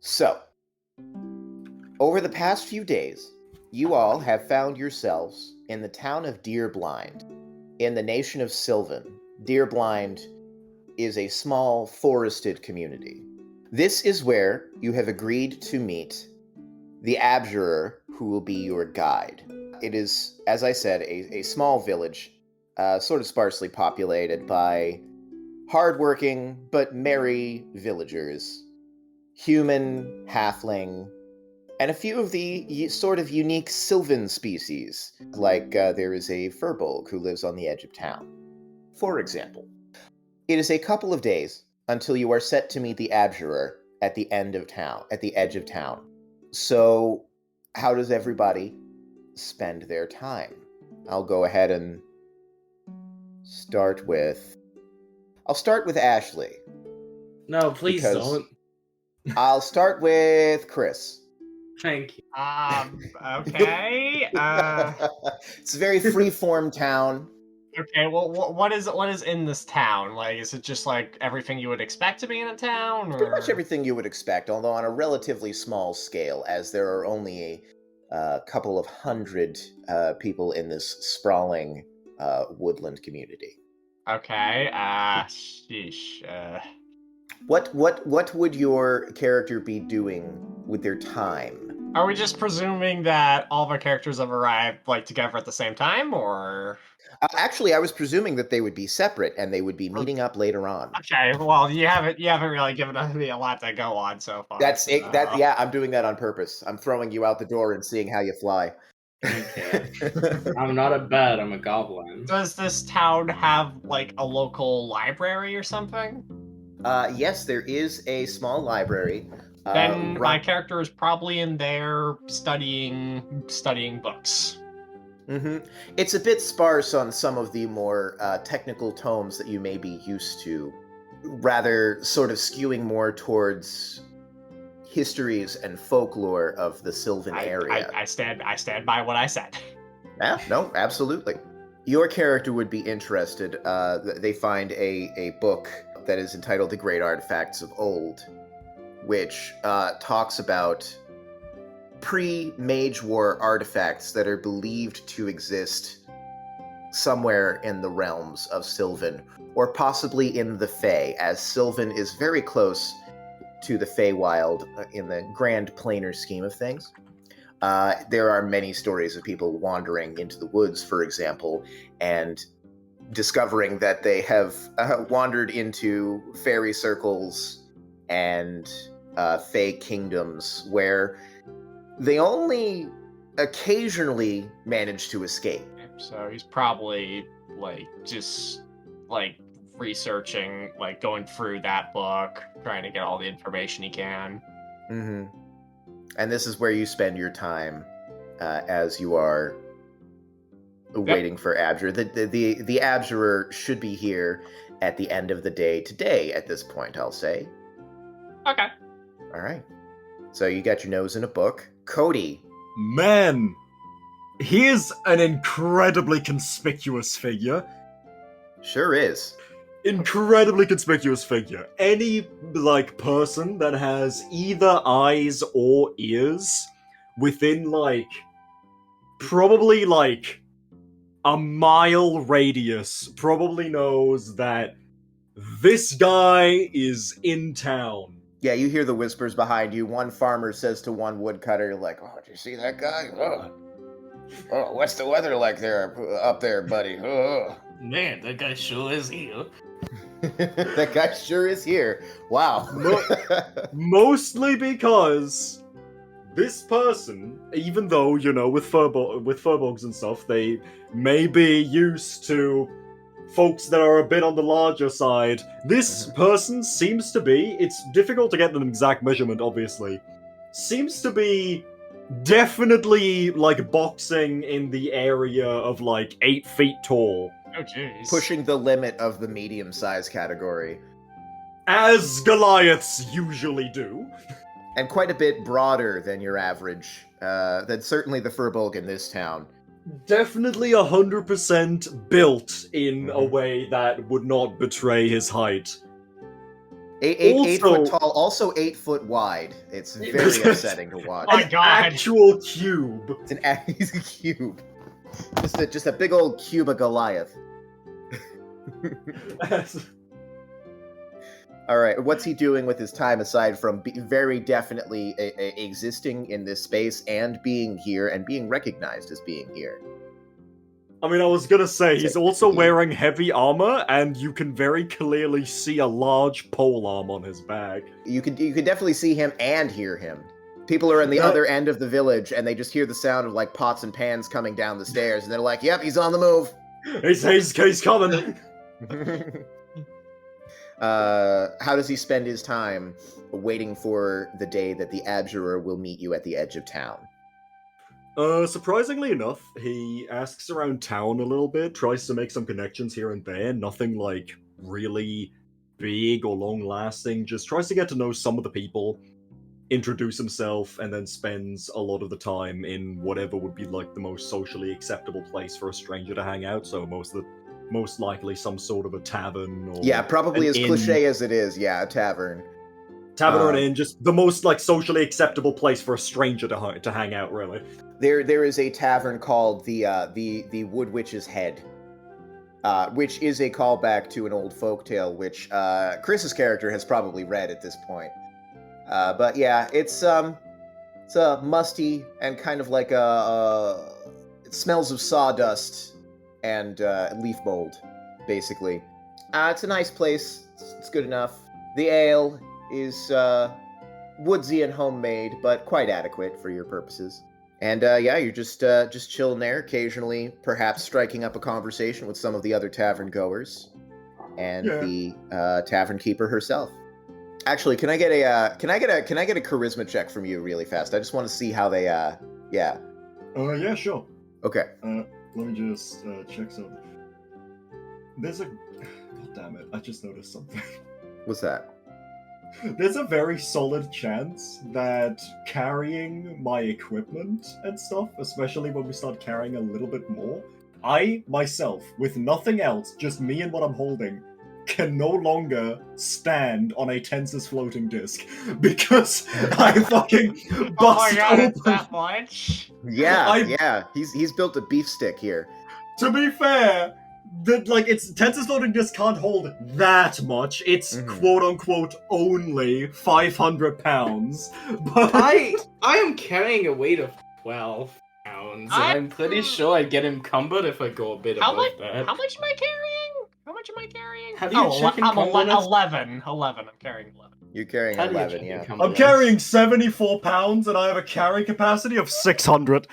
So, over the past few days, you all have found yourselves in the town of Deerblind, in the nation of Sylvan. Deerblind is a small, forested community. This is where you have agreed to meet the Abjurer, who will be your guide. It is, as I said, a small village, sort of sparsely populated by hardworking but merry villagers, human, halfling, and a few of the sort of unique sylvan species, like there is a furbolg who lives on the edge of town. For example, it is a couple of days until you are set to meet the Abjurer at the end of town, at the edge of town. So, how does everybody spend their time? I'll go ahead and start with... I'll start with Ashley. No, please because don't. I'll start with Chris. Thank you. Okay. It's a very free-form town. Okay. Well, what is in this town? Like, is it just like everything you would expect to be in a town, or Pretty much everything you would expect, although on a relatively small scale, as there are only a couple of hundred people in this sprawling woodland community. Okay. Sheesh. What would your character be doing with their time? Are we just presuming that all of our characters have arrived like together at the same time, or? Actually, I was presuming that they would be separate and they would be meeting up later on. Okay. Well, you haven't really given me a lot to go on so far. That's it. Yeah, I'm doing that on purpose. I'm throwing you out the door and seeing how you fly. Okay. I'm not a bat, I'm a goblin. Does this town have like a local library or something? Yes, there is a small library. Then my character is probably in there studying books. Mm-hmm. It's a bit sparse on some of the more technical tomes that you may be used to, rather sort of skewing more towards histories and folklore of the Sylvan area. I stand by what I said. Yeah, no, absolutely. Your character would be interested. They find a book that is entitled The Great Artifacts of Old, which talks about pre-Mage War artifacts that are believed to exist somewhere in the realms of Sylvan, or possibly in the Fae, as Sylvan is very close to the Feywild in the grand planar scheme of things. There are many stories of people wandering into the woods, for example, and discovering that they have wandered into fairy circles and Fey kingdoms where they only occasionally manage to escape. So he's probably just researching, going through that book, trying to get all the information he can. Mm-hmm. And this is where you spend your time as you are waiting for Abjurer. The Abjurer should be here at the end of the day today at this point, I'll say. Okay. All right. So you got your nose in a book. Cody. Man, he is an incredibly conspicuous figure. Sure is. Incredibly conspicuous figure. Any, person that has either eyes or ears within, probably, a mile radius probably knows that this guy is in town. Yeah, you hear the whispers behind you. One farmer says to one woodcutter, "Oh, did you see that guy? Oh, what's the weather like up there, buddy? Oh. Man, that guy sure is here." That guy sure is here. Wow. Mostly because this person, even though, with furbolgs and stuff, they may be used to folks that are a bit on the larger side. This person seems to be, it's difficult to get an exact measurement, obviously, seems to be definitely, boxing in the area of, 8 feet tall. Oh, jeez. Pushing the limit of the medium-sized category. As Goliaths usually do. And quite a bit broader than your average, than certainly the furbolg in this town. Definitely 100% built in a way that would not betray his height. Eight foot Also- tall, also 8 foot wide. It's very upsetting to watch. My An God. actual cube. He's a cube. Just a big old cube of Goliath. All right, what's he doing with his time aside from very definitely existing in this space and being here and being recognized as being here? I mean, I was gonna say, he's also wearing heavy armor, and you can very clearly see a large polearm on his back. You could definitely see him and hear him. People are in the other end of the village, and they just hear the sound of like pots and pans coming down the stairs, and they're like, "Yep, he's on the move." He's coming. How does he spend his time waiting for the day that the abjurer will meet you at the edge of town? Surprisingly enough, he asks around town a little bit, tries to make some connections here and there, nothing like really big or long lasting, just tries to get to know some of the people, introduce himself, and then spends a lot of the time in whatever would be like the most socially acceptable place for a stranger to hang out, so most likely some sort of a tavern or Yeah, probably an as inn. cliche as it is. Yeah, a tavern. Tavern or an inn, just the most like socially acceptable place for a stranger to hang out, really. There is a tavern called the Wood Witch's Head, which is a callback to an old folktale, which Chris's character has probably read at this point. But yeah, it's a musty and kind of like it smells of sawdust and leaf mold, basically. It's a nice place. It's good enough. The ale is woodsy and homemade, but quite adequate for your purposes. And yeah, you're just chilling there, occasionally perhaps striking up a conversation with some of the other tavern goers and the tavern keeper herself. Actually, can I get a charisma check from you really fast? I just want to see how they yeah. Yeah, sure. Okay. Let me just check something. There's a... God damn it, I just noticed something. What's that? There's a very solid chance that carrying my equipment and stuff, especially when we start carrying a little bit more, I, myself, with nothing else, just me and what I'm holding, can no longer stand on a Tensor's floating disc because I fucking Oh bust my God, open. it's that much? Yeah, I- yeah. He's built a beef stick here. To be fair, it's Tensor's floating disc can't hold that much. It's quote unquote only 500 pounds. But I am carrying a weight of 12 pounds, and I'm pretty sure I'd get encumbered if I go a bit How above much? that. How much am I carrying? How much am I carrying? How do you check I'm encumbrance? 11. 11. I'm carrying 11. You're carrying How do you 11, check yeah. I'm encumbrance? carrying 74 pounds and I have a carrying capacity of 600.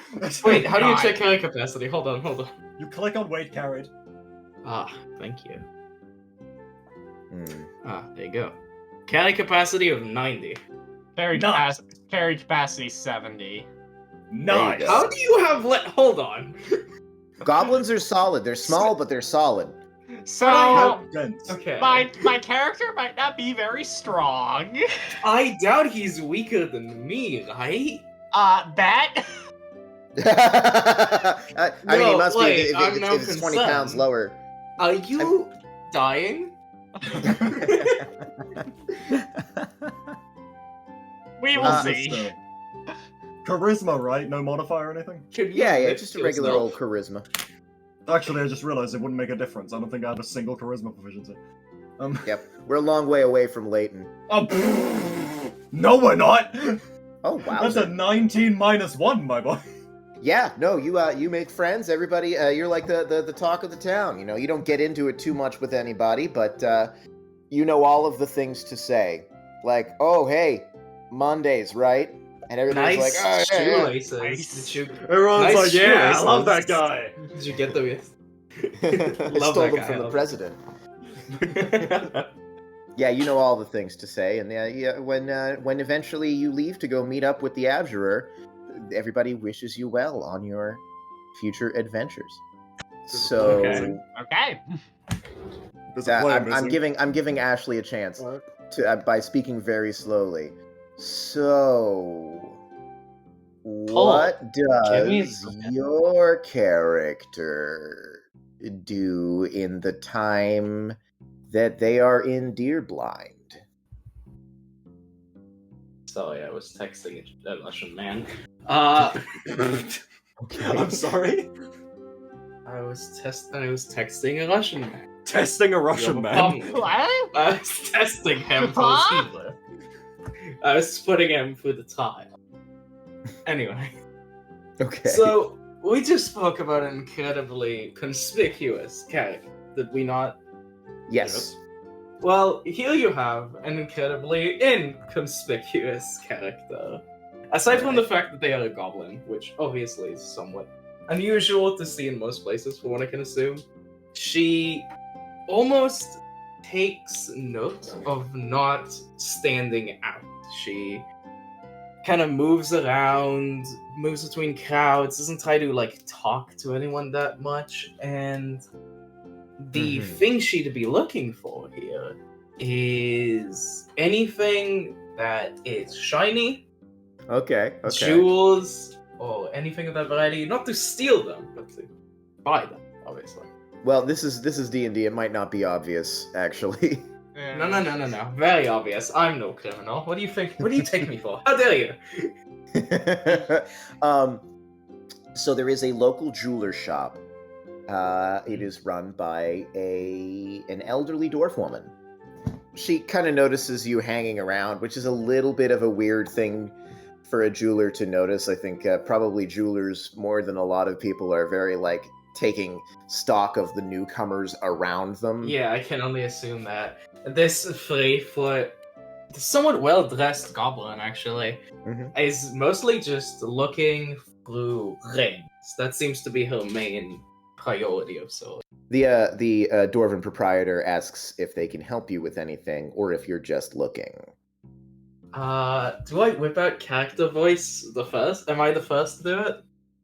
Wait, how do you God. check carry capacity? Hold on. You click on weight carried. Ah, thank you. Hmm. Ah, there you go. Carry capacity of 90. Carry Nice. capacity 70. Nice. go. How do you have hold on. Goblins are solid. They're small, but they're solid. So Dense. Okay. my character might not be very strong. I doubt he's weaker than me, right? Bet. I mean, he No, must wait, be if I'm now it's 20 concerned. pounds lower. Are you dying? We will Uh, see. Charisma, right? No modifier or anything? Can you Yeah, lift just a regular yourself? old charisma. Actually, I just realized it wouldn't make a difference. I don't think I have a single charisma proficiency. Yep, we're a long way away from Leighton. No, we're not! Oh wow! That's a 19 minus 1, my boy. Yeah, no, you make friends. Everybody, you're like the talk of the town. You know, you don't get into it too much with anybody, but you know all of the things to say. Like, oh hey, Mondays, right? And everybody's Nice like, oh, yeah, shoelaces. Nice. Did you, Everyone's Nice like, yeah, I love that shoelaces. guy. did you get the I Love stole that them guy, from I the love president. that. Yeah, you know all the things to say, and yeah, when eventually you leave to go meet up with the Abjurer, everybody wishes you well on your future adventures. So Okay. Okay. There's a player I'm missing. giving Ashley a chance to by speaking very slowly. So, what give me a does your character do in the time that they are in Deer Blind? Sorry, I was texting a Russian man. I'm sorry? I was texting a Russian man. Testing a Russian man? What? I was testing him for his Hebrew. I was putting him through the trial. Anyway. Okay. So, we just spoke about an incredibly conspicuous character, did we not? Yes. Well, here you have an incredibly inconspicuous character. Aside from the fact that they are a goblin, which obviously is somewhat unusual to see in most places, for what I can assume, she almost takes note of not standing out. She kind of moves around, moves between crowds, doesn't try to like talk to anyone that much, and the thing she'd be looking for here is anything that is shiny, Okay. jewels, or anything of that variety. Not to steal them, but to buy them, obviously. Well, this is D&D. It might not be obvious, actually. No. Very obvious. I'm no criminal. What do you think? What do you take me for? How dare you? So there is a local jeweler shop. It is run by an elderly dwarf woman. She kind of notices you hanging around, which is a little bit of a weird thing for a jeweler to notice. I think probably jewelers, more than a lot of people, are very like taking stock of the newcomers around them. Yeah, I can only assume that. This 3-foot, somewhat well-dressed goblin, actually, is mostly just looking through rings. That seems to be her main priority of sorts. The dwarven proprietor asks if they can help you with anything, or if you're just looking. Do I whip out character voice the first? Am I the first to do it?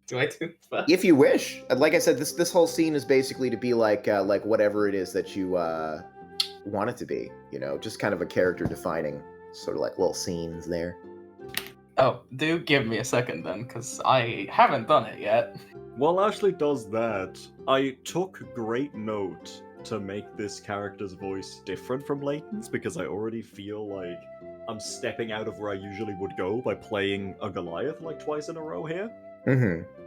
Do I do it first? If you wish. Like I said, this whole scene is basically to be like whatever it is that you want it to be. You know, just kind of a character defining sort of like little scenes there. Oh, do give me a second then, because I haven't done it yet. While Ashley does that, I took great note to make this character's voice different from Leighton's, because I already feel like I'm stepping out of where I usually would go by playing a Goliath like twice in a row here.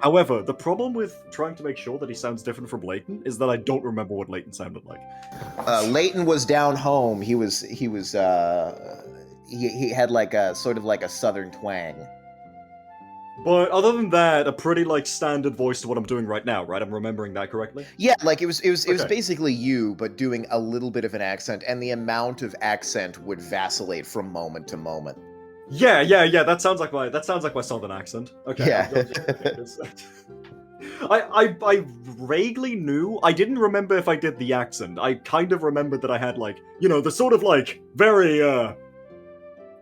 However, the problem with trying to make sure that he sounds different from Leighton is that I don't remember what Leighton sounded like. Leighton was down home. He had like a sort of like a southern twang. But other than that, a pretty like standard voice to what I'm doing right now, right? I'm remembering that correctly? Yeah, like it was Okay. basically you, but doing a little bit of an accent, and the amount of accent would vacillate from moment to moment. Yeah. That sounds like my southern accent. Okay. Yeah. I vaguely knew. I didn't remember if I did the accent. I kind of remembered that I had like, you know, the sort of like very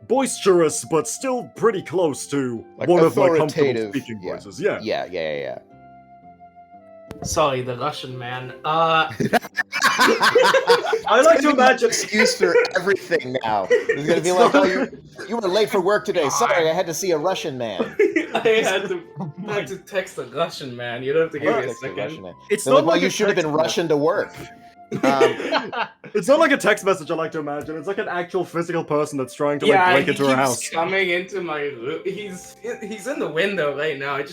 boisterous, but still pretty close to Like one of my comfortable authoritative, speaking yeah. voices. Yeah. Yeah. Sorry, the Russian man. I like to imagine. Excuse for everything now. It's gonna be like, oh, you were late for work today. Sorry, I had to see a Russian man. I had to text a Russian man. You don't have to give me a Text a second. Russian man. It's They're not like, well, like you a should have been text Russian to work. It's not like a text message. I like to imagine. It's like an actual physical person that's trying to Yeah, break he into her keeps house. coming into my room. He's in the window right now. I'm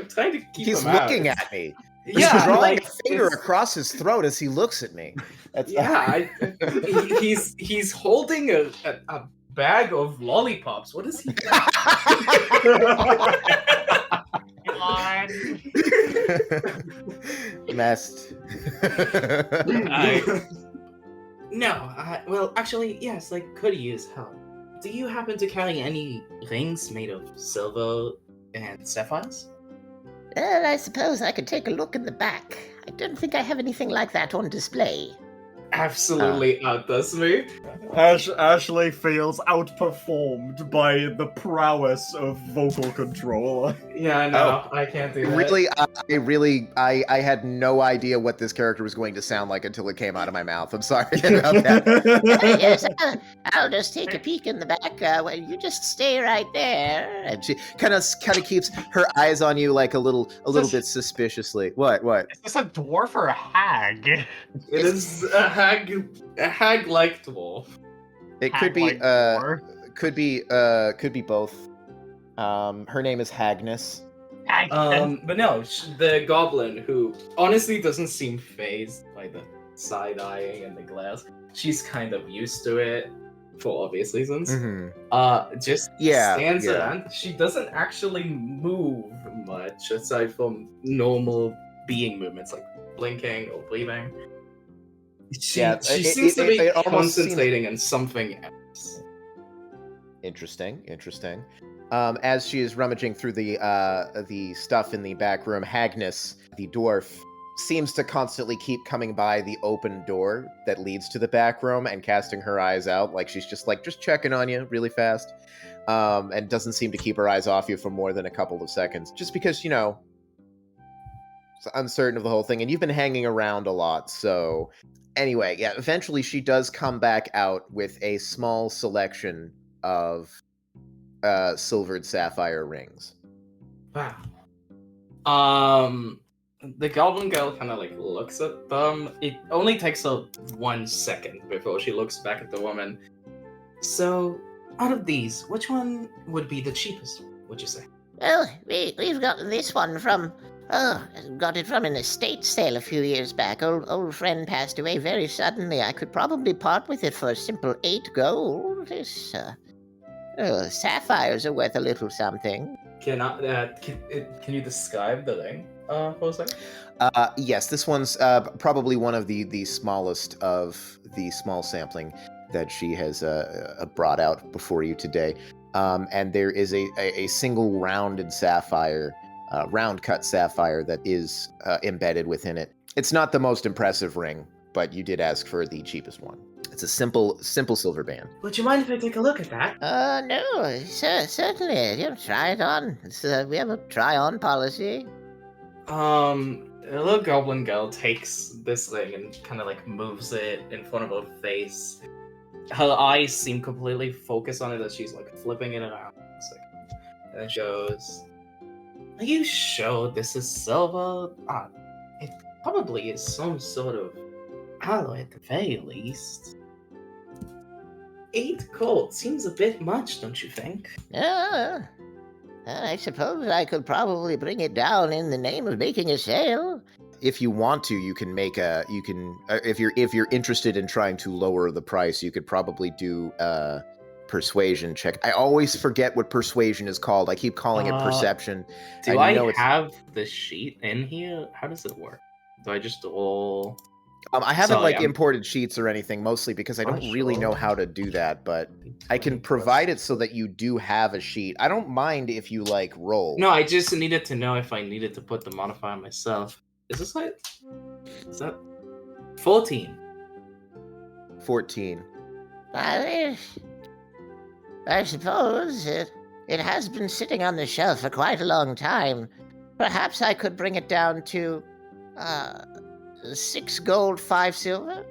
trying to keep He's him out. looking at me. He's Yeah, drawing like, a finger it's- across his throat as he looks at me. That's he's holding a bag of lollipops. What is he? God. Messed. Well, actually, yes, I could use help. Do you happen to carry any rings made of silver and sapphires? Well, I suppose I could take a look in the back. I don't think I have anything like that on display. Absolutely outdoes me. Ashley feels outperformed by the prowess of vocal control. Yeah, I know. I can't do that. I had no idea what this character was going to sound like until it came out of my mouth. I'm sorry about that. Yes, I'll just take a peek in the back. Well, you just stay right there. And she kind of keeps her eyes on you like a little bit suspiciously. What? Is this a dwarf or a hag? It is a hag-like dwarf. It could be Hag-like dwarf? Could be both. Her name is Hagnes. But no, the goblin who honestly doesn't seem phased by the side-eyeing and the glares. She's kind of used to it for obvious reasons. Just stands around. She doesn't actually move much aside from normal being movements like blinking or breathing. She seems to be concentrating on something else. Interesting. As she is rummaging through the stuff in the back room, Hagnes, the dwarf, seems to constantly keep coming by the open door that leads to the back room and casting her eyes out, like she's just checking on you really fast, and doesn't seem to keep her eyes off you for more than a couple of seconds, just because, you know, it's uncertain of the whole thing, and you've been hanging around a lot, so... Anyway, yeah, eventually she does come back out with a small selection of silvered sapphire rings. Wow. The goblin girl kind of like looks at them. It only takes her 1 second before she looks back at the woman. So, out of these, which one would be the cheapest, would you say? Well, we've got this one from... got it from an estate sale a few years back. Old friend passed away very suddenly. I could probably part with it for a simple 8 gold. This, sapphires are worth a little something. Can you describe the ring for a second? Yes, this one's probably one of the smallest of the small sampling that she has brought out before you today. And there is a single rounded sapphire, round cut sapphire that is embedded within it. It's not the most impressive ring, but you did ask for the cheapest one. It's a simple silver band. Would you mind if I take a look at that? No, certainly. You try it on. We have a try-on policy. The little goblin girl takes this ring and kind of like moves it in front of her face. Her eyes seem completely focused on it as she's like flipping it around. And then she goes, "Are you sure this is silver? It probably is some sort of alloy at the very least. 8 gold seems a bit much, don't you think?" I suppose I could probably bring it down in the name of making a sale. If you want to, you can make if you're interested in trying to lower the price, you could probably do a persuasion check. I always forget what persuasion is called. I keep calling it perception. Do I have the sheet in here? How does it work? Do I just roll? I haven't imported sheets or anything, mostly because I don't really know how to do that, but I can provide it so that you do have a sheet. I don't mind if you roll. No, I just needed to know if I needed to put the modifier myself. Is this right? Is that 14? 14. I suppose it has been sitting on the shelf for quite a long time. Perhaps I could bring it down to 6 gold, 5 silver?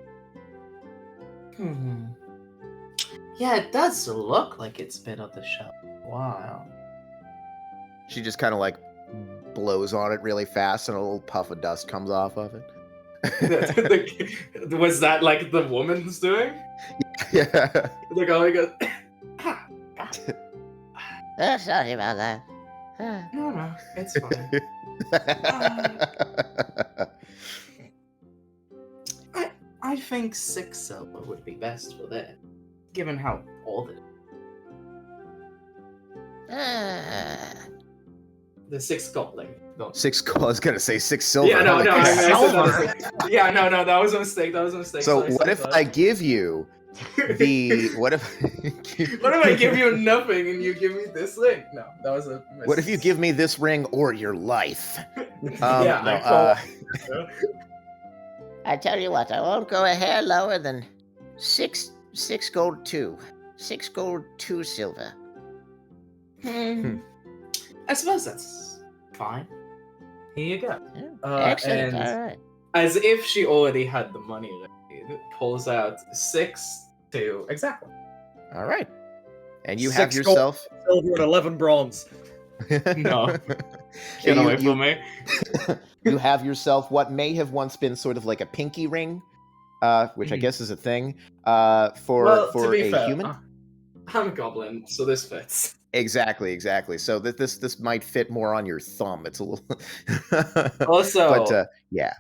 Yeah, it does look like it's been on the shelf. Wow. She just kind of blows on it really fast and a little puff of dust comes off of it. Was that the woman's doing? Yeah. Like, oh my god. Sorry about that. No, it's fine. I think 6 silver would be best for that, given how old it is. The 6 gold. 6 gold. I was gonna say 6 silver. Yeah, no, that was a mistake. So what if I give you the what if what if I give you nothing and you give me this ring? No, that was a mistake. What if you give me this ring or your life? I tell you what, I won't go a hair lower than 6 gold 2. 6 gold 2 silver. I suppose that's fine. Here you go. Excellent. And All right. as if she already had the money ready, pulls out 6 2 exactly. All right. And you 6 have yourself silver and 11 bronze. No. Get away from me. You have yourself what may have once been sort of like a pinky ring, which I guess is a thing, for to be a fair, human. I'm a goblin, so this fits. Exactly. So this might fit more on your thumb. It's a little. Also, but yeah.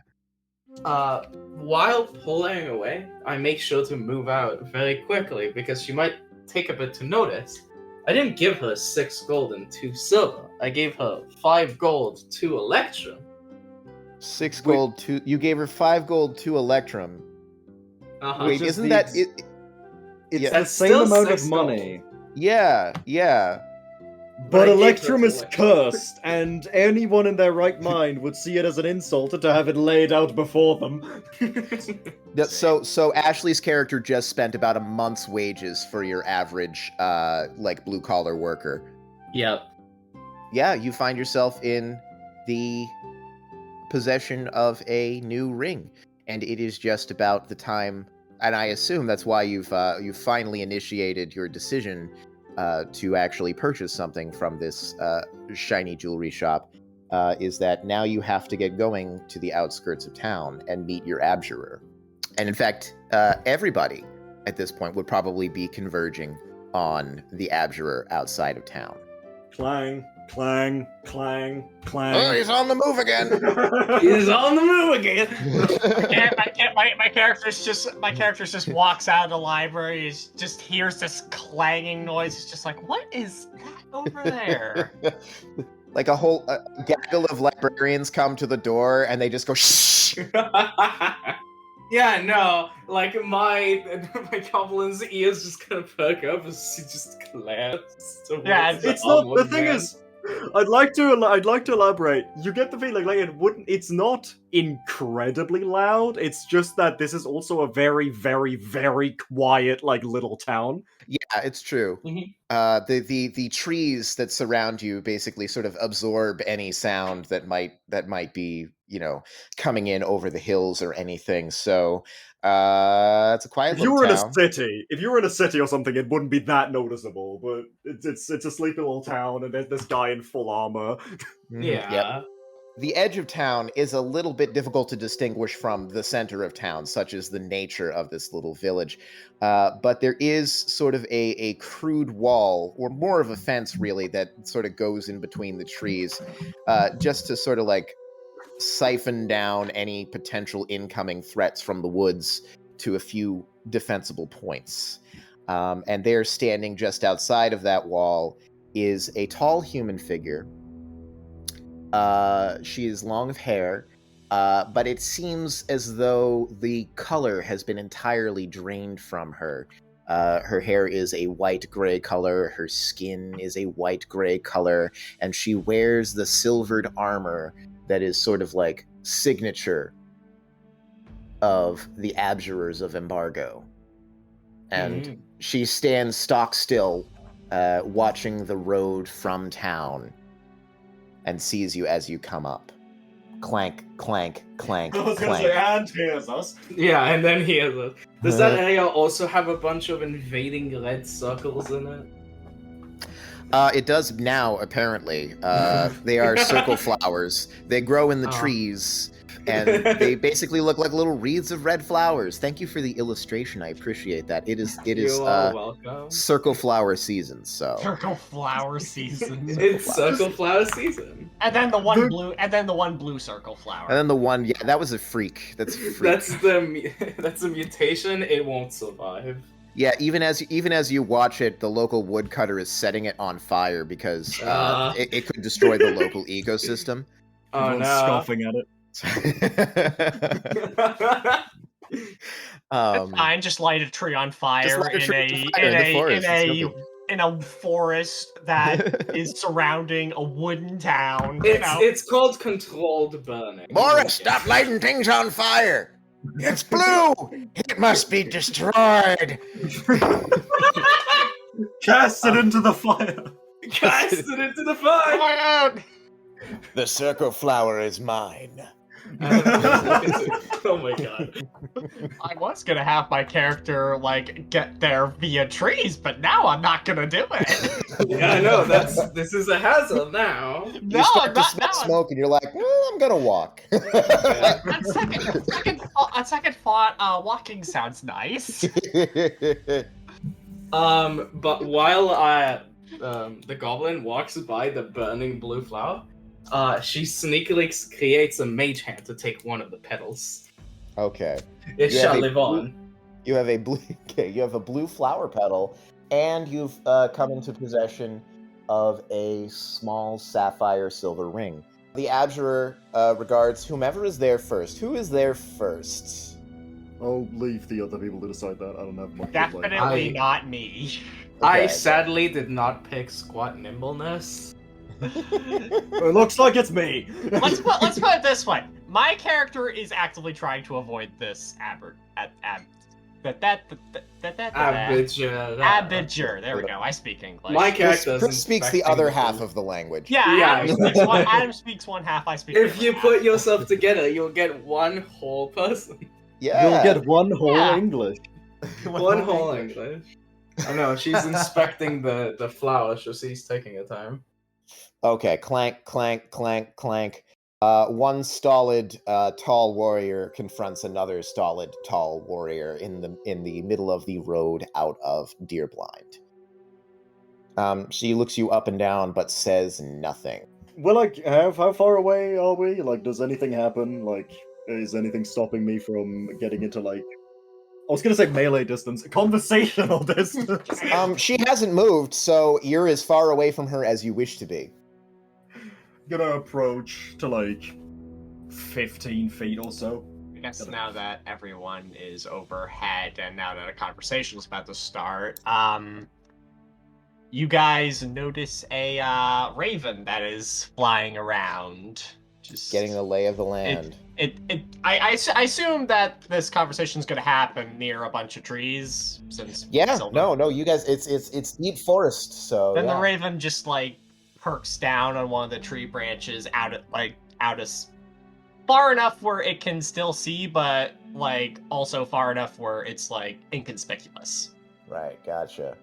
While pulling away, I make sure to move out very quickly because she might take a bit to notice. I didn't give her 6 gold and 2 silver. I gave her 5 gold, 2 electrum. 6 gold, 2. You gave her 5 gold, 2 electrum. Uh-huh. Wait, isn't that it? It's Yeah. the That's same still amount 6 of money. Yeah. But I gave her Electrum to is Electrum. cursed, and anyone in their right mind would see it as an insult to have it laid out before them. So Ashley's character just spent about a month's wages for your average, like blue collar worker. Yep. Yeah, you find yourself in the possession of a new ring, and it is just about the time. And I assume that's why you've finally initiated your decision to actually purchase something from this shiny jewelry shop. Is that now you have to get going to the outskirts of town and meet your abjurer. And in fact, everybody at this point would probably be converging on the abjurer outside of town. Clang, clang, clang, clang. Oh, he's on the move again! He's on the move again. My character just walks out of the library. Just hears this clanging noise. It's just like, what is that over there? Like a whole gaggle of librarians come to the door and they just go shh. Yeah, no, like my goblin's ears just kind of perk up as he just glares. Yeah, It's not. The thing is, I'd like to elaborate. You get the feeling like it wouldn't. It's not incredibly loud. It's just that this is also a very, very, very quiet, like little town. Yeah, it's true. Mhm. The trees that surround you basically sort of absorb any sound that might be, coming in over the hills or anything. So it's a quiet If you little were in town. if you were in a city or something, it wouldn't be that noticeable. But it's a sleepy little town, and there's this guy in full armor. Mhm, Yeah. yep. The edge of town is a little bit difficult to distinguish from the center of town, such as the nature of this little village. But there is sort of a crude wall, or more of a fence, really, that sort of goes in between the trees, just to sort of like siphon down any potential incoming threats from the woods to a few defensible points. And there, standing just outside of that wall, is a tall human figure. She is long of hair, but it seems as though the color has been entirely drained from her. Her hair is a white-gray color, her skin is a white-gray color, and she wears the silvered armor that is sort of like signature of the abjurers of embargo. And she stands stock still, watching the road from town, and sees you as you come up. Clank, clank, clank, I was gonna clank. say, and here's us. Yeah, and then here's it. Does that area also have a bunch of invading red circles in it? It does now, apparently. They are circle flowers. They grow in the trees, and they basically look like little wreaths of red flowers. Thank you for the illustration. I appreciate that. It is You are welcome. circle flower season, so. Circle flower season. It's circle flower season. And then the one blue circle flower. And then the one, yeah, that was a freak. That's a freak. That's a mutation. It won't survive. Yeah, even as you watch it, the local woodcutter is setting it on fire because it could destroy the local ecosystem. Oh Everyone's no. scoffing at it. It's fine, just light a tree on fire light a tree on fire in the forest, it's no big- in a forest that is surrounding a wooden town. It's called controlled burning. Morris, stop lighting things on fire! It's blue! It must be destroyed! Cast it into the fire. Cast it into the Oh fire! my god! The circle flower is mine. Oh my god. I was gonna have my character get there via trees, but now I'm not gonna do it. Yeah, I know. This is a hazard now. No, You start I'm to not smell now. smoke and you're like, I'm gonna walk. On second thought, walking sounds nice. But while the goblin walks by the burning blue flower, she sneakily creates a mage hand to take one of the petals. Okay. It You have shall a live blue- on. You have a blue. Okay, you have a blue flower petal, and you've come into possession of a small sapphire silver ring. The Abjurer regards whomever is there first. Who is there first? I'll leave the other people to decide that. I don't have much. Definitely I- not me. I Okay. sadly did not pick squat nimbleness. It looks like it's me. Let's put it this way. My character is actively trying to avoid this Abitur. There we go. I speak English. My Chris, character Chris speaks the other half of the language. Yeah, Yeah. Adam speaks one half. I speak. If the you other put half. yourself together, you'll get one whole person. Yeah. You'll get one whole Yeah. English. One whole English. I know, she's inspecting the flower, so she's taking her time. Okay, clank, clank, clank, clank. One stolid, tall warrior confronts another stolid, tall warrior in the middle of the road out of Deerblind. She looks you up and down, but says nothing. Well, like, how far away are we? Like, does anything happen? Like, is anything stopping me from getting into, like, I was gonna say melee distance, conversational distance. She hasn't moved, so you're as far away from her as you wish to be. Gonna approach to, like, 15 feet or so. I guess now that everyone is overhead and now that a conversation is about to start, you guys notice a raven that is flying around. Just Getting the lay of the land. I assume that this conversation is going to happen near a bunch of trees, since Yeah, Sylvan- no, you guys, it's deep forest, so Then yeah. the raven just like perks down on one of the tree branches out as far enough where it can still see, but like also far enough where it's like inconspicuous. Right, gotcha.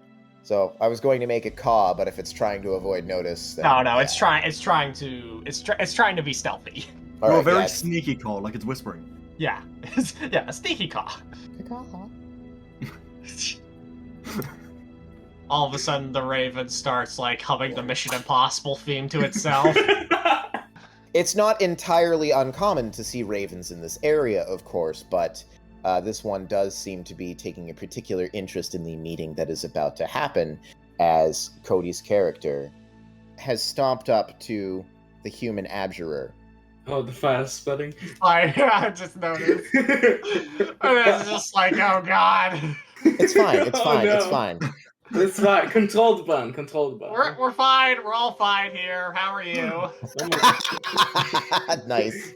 So I was going to make it caw, but if it's trying to avoid notice, then, No, yeah. it's trying to be stealthy. All You're a right, very yeah. sneaky call, like it's whispering. Yeah, yeah, a sneaky caw. All of a sudden, the raven starts like humming the Mission Impossible theme to itself. It's not entirely uncommon to see ravens in this area, of course, but this one does seem to be taking a particular interest in the meeting that is about to happen, as Cody's character has stomped up to the human abjurer. Oh, the fire spreading. I just noticed. And it's just like, oh god. It's fine, it's Oh, fine, it's no. fine. It's fine. Controlled burn. Controlled burn. We're fine. We're all fine here. How are you? Nice.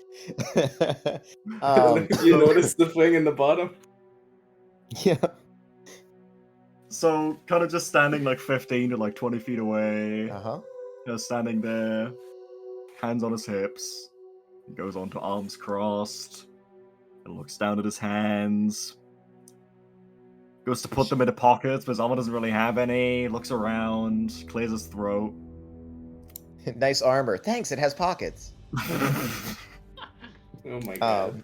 You notice the thing in the bottom? Yeah. So, kind of just standing like 15 to like 20 feet away, Uh-huh. just standing there, hands on his hips. He goes on to arms crossed, and looks down at his hands. Goes to put them in the pockets, but Zama doesn't really have any. Looks around, clears his throat. Nice armor. Thanks, it has pockets. Oh my god.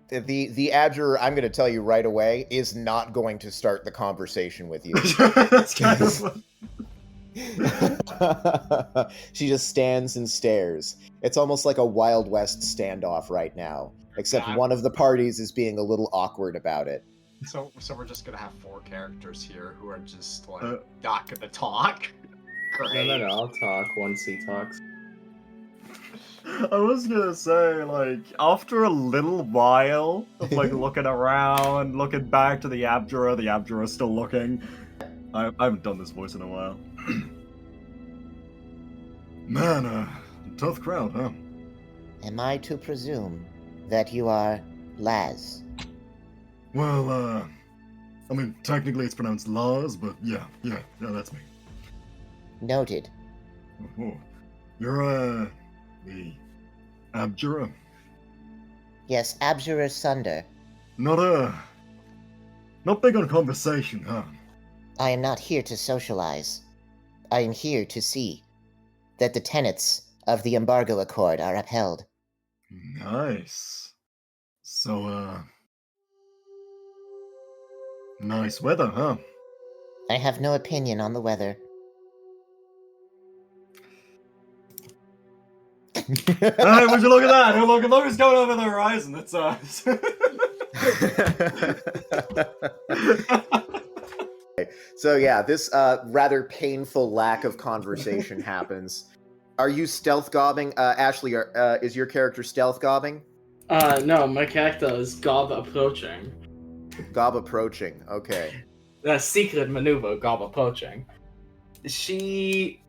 The abjurer, I'm going to tell you right away, is not going to start the conversation with you. That's kind of She just stands and stares. It's almost like a Wild West standoff right now, except Yeah. one of the parties is being a little awkward about it. So we're just gonna have 4 characters here who are just like Uh, not gonna talk. Great. No, I'll talk once he talks. I was gonna say, like, after a little while of like looking around, looking back to the Abjurer still looking. I haven't done this voice in a while. Man, tough crowd, huh? Am I to presume that you are Laz? Well, I mean, technically it's pronounced Laz, but yeah, that's me. Noted. Oh, you're, the Abjurer? Yes, Abjurer Sunder. Not big on conversation, huh? I am not here to socialize. I am here to see that the tenets of the embargo accord are upheld. Nice. So, nice weather, huh? I have no opinion on the weather. Hey, would you look at that? Look who's going over the horizon. It's So yeah, this rather painful lack of conversation happens. Are you stealth gobbing? Ashley, is your character stealth gobbing? No, my character is Gob approaching. Gob approaching, okay. The secret maneuver, Gob approaching. She...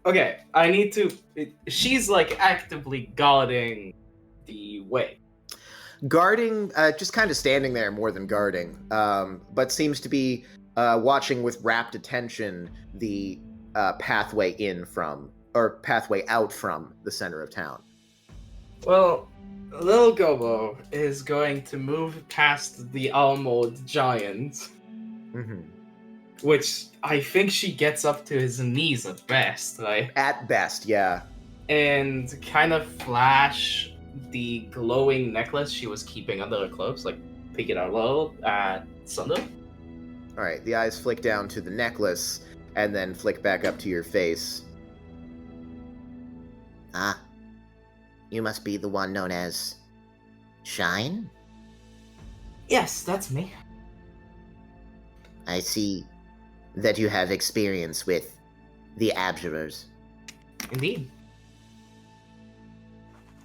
okay, I need to... she's, like, actively guarding the way. Guarding, just kind of standing there more than guarding, but seems to be watching with rapt attention the pathway in from, or pathway out from the center of town. Well, Lil Gobo is going to move past the armored giant, Mm-hmm. which I think she gets up to his knees at best, right? At best, yeah. And kind of flash the glowing necklace she was keeping under her clothes, like pick it out low at Sunder. All right, the eyes flick down to the necklace, and then flick back up to your face. Ah, you must be the one known as Shine? Yes, that's me. I see that you have experience with the Abjurers. Indeed.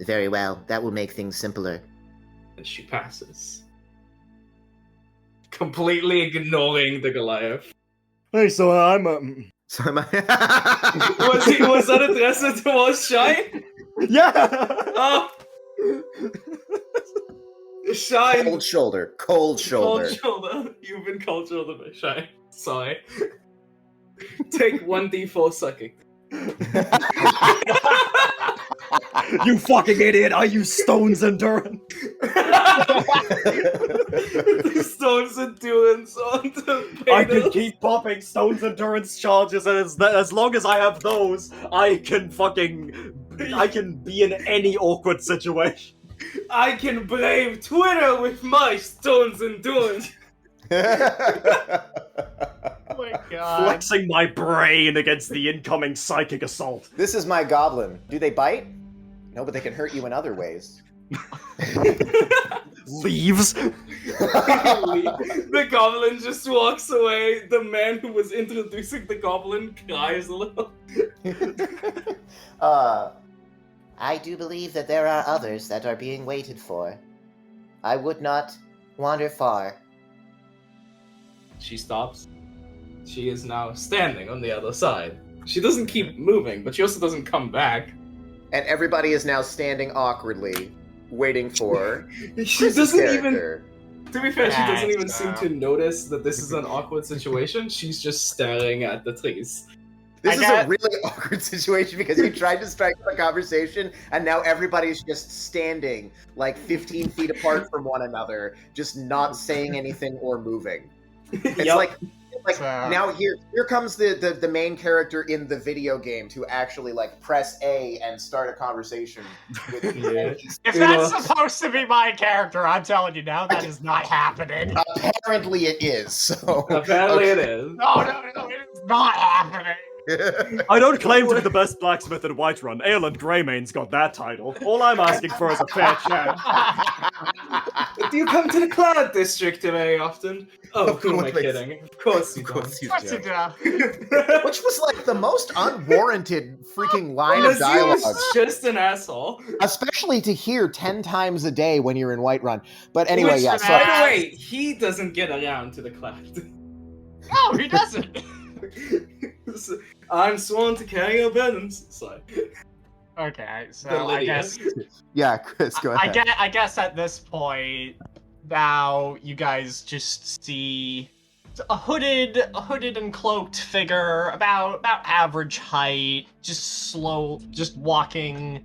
Very well, that will make things simpler. And she passes. Completely ignoring the Goliath. Hey, so I'm So am I... Was that addressed towards Shine? yeah. Oh! Shine! Cold shoulder. Cold shoulder. Cold shoulder. You've been cold shouldered by Shine. Sorry. Take 1d4 sucking. You fucking idiot! I use Stone's Endurance. Stone's endurance on the I can keep popping Stone's Endurance charges, and as long as I have those, I can be in any awkward situation. I can brave Twitter with my Stone's endurance. Oh my god. Flexing my brain against the incoming psychic assault. This is my goblin. Do they bite? No, but they can hurt you in other ways. Leaves. The goblin just walks away. The man who was introducing the goblin cries a little. I do believe that there are others that are being waited for. I would not wander far. She stops. She is now standing on the other side. She doesn't keep moving, but she also doesn't come back. And everybody is now standing awkwardly, waiting for She doesn't even... character. To be fair, she doesn't even Nice, seem to notice that this is an awkward situation. She's just staring at the trees. This is a really awkward situation because you tried to strike up a conversation and now everybody's just standing like 15 feet apart from one another, just not saying anything or moving. It's Yep. like now here comes the main character in the video game to actually like press A and start a conversation with you. Yeah. If that's supposed to be my character, I'm telling you now, that is not happening. Apparently it is. So Apparently it is. No, it is not happening. I don't claim to be the best blacksmith in Whiterun. Aelin Greymane's got that title. All I'm asking for is a fair chance. Do you come to the Cloud District very often? Oh, Of who am I course. kidding? Of course you Of don't. course you What's do. it do? Which was like the most unwarranted freaking line of Unless he dialogue. was just an asshole. Especially to hear 10 times a day when you're in Whiterun. But anyway, Which, yeah. an So, by the way, he doesn't get around to the Cloud. No, he doesn't. I'm sworn to carry your burdens. Sorry. Okay, so The I Lydia. guess yeah, Chris, go ahead. I guess at this point, now you guys just see a hooded and cloaked figure about average height, just walking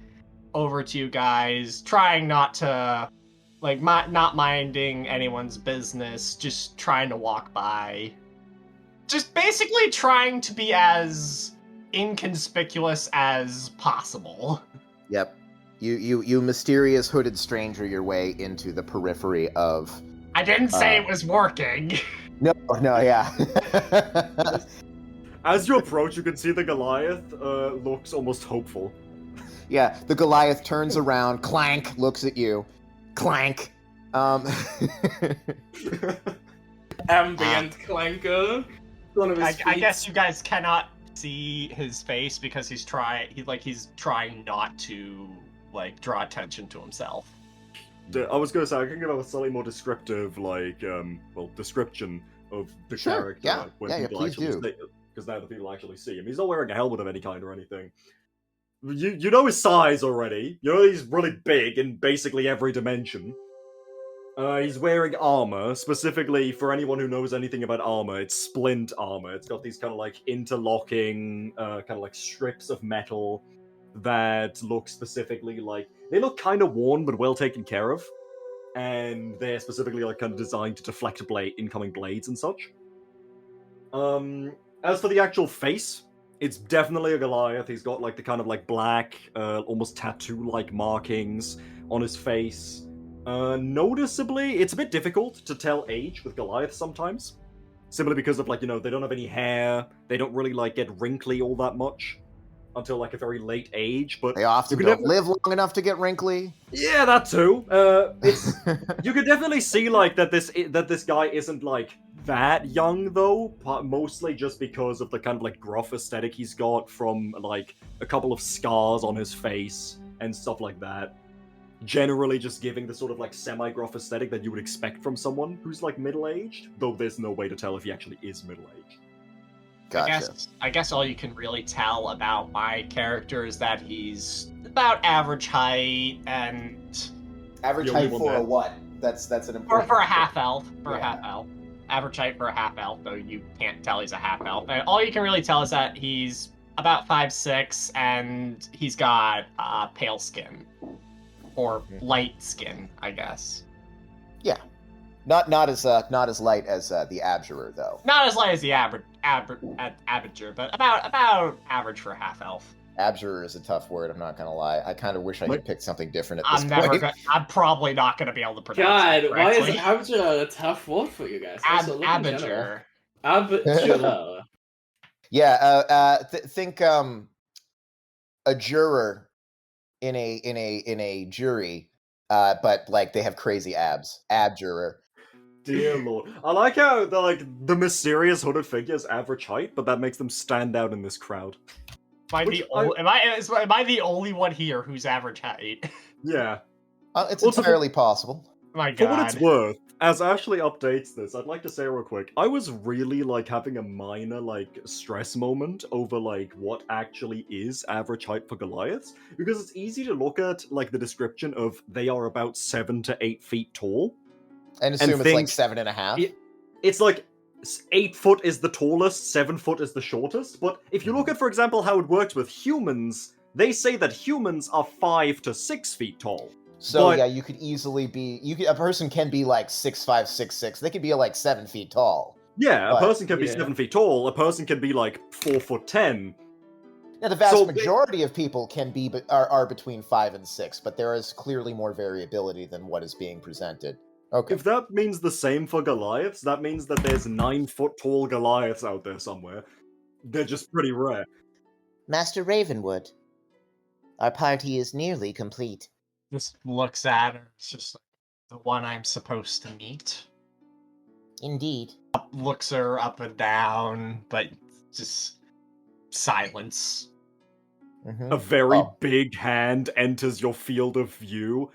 over to you guys, trying not to not minding anyone's business, just trying to walk by. Just basically trying to be as inconspicuous as possible. Yep. You mysterious hooded stranger your way into the periphery of... I didn't say it was working. No, yeah. As you approach, you can see the Goliath looks almost hopeful. Yeah, the Goliath turns around, clank, looks at you, clank. Ambient clanker. One of his I feet. guess you guys cannot see his face because he's trying not to draw attention to himself. I was gonna say I can give a slightly more descriptive, description of the Sure, character. yeah, When yeah, people please actually do. because now the people actually see him. He's not wearing a helmet of any kind or anything. You know his size already. You know he's really big in basically every dimension. He's wearing armor, specifically for anyone who knows anything about armor, it's splint armor. It's got these kind of interlocking, strips of metal that look specifically they look kind of worn but well taken care of, and they're specifically kind of designed to deflect incoming blades and such. As for the actual face, it's definitely a Goliath. He's got the kind of black, almost tattoo-like markings on his face. Noticeably, it's a bit difficult to tell age with Goliath sometimes, simply because of they don't have any hair. They don't really get wrinkly all that much until a very late age. But They often don't live long enough to get wrinkly. Yeah, that too. It's you could definitely see that this guy isn't that young though, mostly just because of the kind of gruff aesthetic he's got from a couple of scars on his face and stuff like that. Generally just giving the sort of semi-gruff aesthetic that you would expect from someone who's middle-aged, though there's no way to tell if he actually is middle-aged. Gotcha. I guess all you can really tell about my character is that he's about average height and Average The height only one for a that- what? That's an or important. for a half elf. A Yeah. half elf. Average height for a half elf, though you can't tell he's a half elf. And all you can really tell is that he's about 5'6" and he's got pale skin. Or light skin, I guess. Yeah, not as light as the Abjurer though. Not as light as the Abager, but about average for a half elf. Abjurer is a tough word. I'm not gonna lie. I kind of wish I Like- could pick something different at this point. I'm probably not gonna be able to pronounce God, it why is correctly. Abjure a tough word for you guys? Also, look in general. Abager. Abjure. Yeah, think a juror in a jury, but they have crazy abs. Abjurer. Dear lord. I like how the mysterious hooded figures average height, but that makes them stand out in this crowd. Am I the only one here who's average height? Yeah. It's Also, entirely possible. My For God. what it's worth, as Ashley updates this, I'd like to say real quick, I was really having a minor stress moment over what actually is average height for Goliaths, because it's easy to look at the description of they are about 7 to 8 feet tall. And assume it's think 7.5. It's 8 foot is the tallest, 7 foot is the shortest, but if you look at, for example, how it works with humans, they say that humans are 5 to 6 feet tall. So but- yeah, you could easily be. A person can be 6'5", 6'6". They could be 7 feet tall. Yeah, a But- person can be yeah. 7 feet tall, a person can be 4'10". Now the vast So- majority of people are between 5 and 6, but there is clearly more variability than what is being presented. Okay. If that means the same for Goliaths, that means that there's 9 foot tall Goliaths out there somewhere. They're just pretty rare. Master Ravenwood, our party is nearly complete. Just looks at her. It's just the one I'm supposed to meet. Indeed. Looks her up and down, but just silence. Mhm. A very Oh. big hand enters your field of view.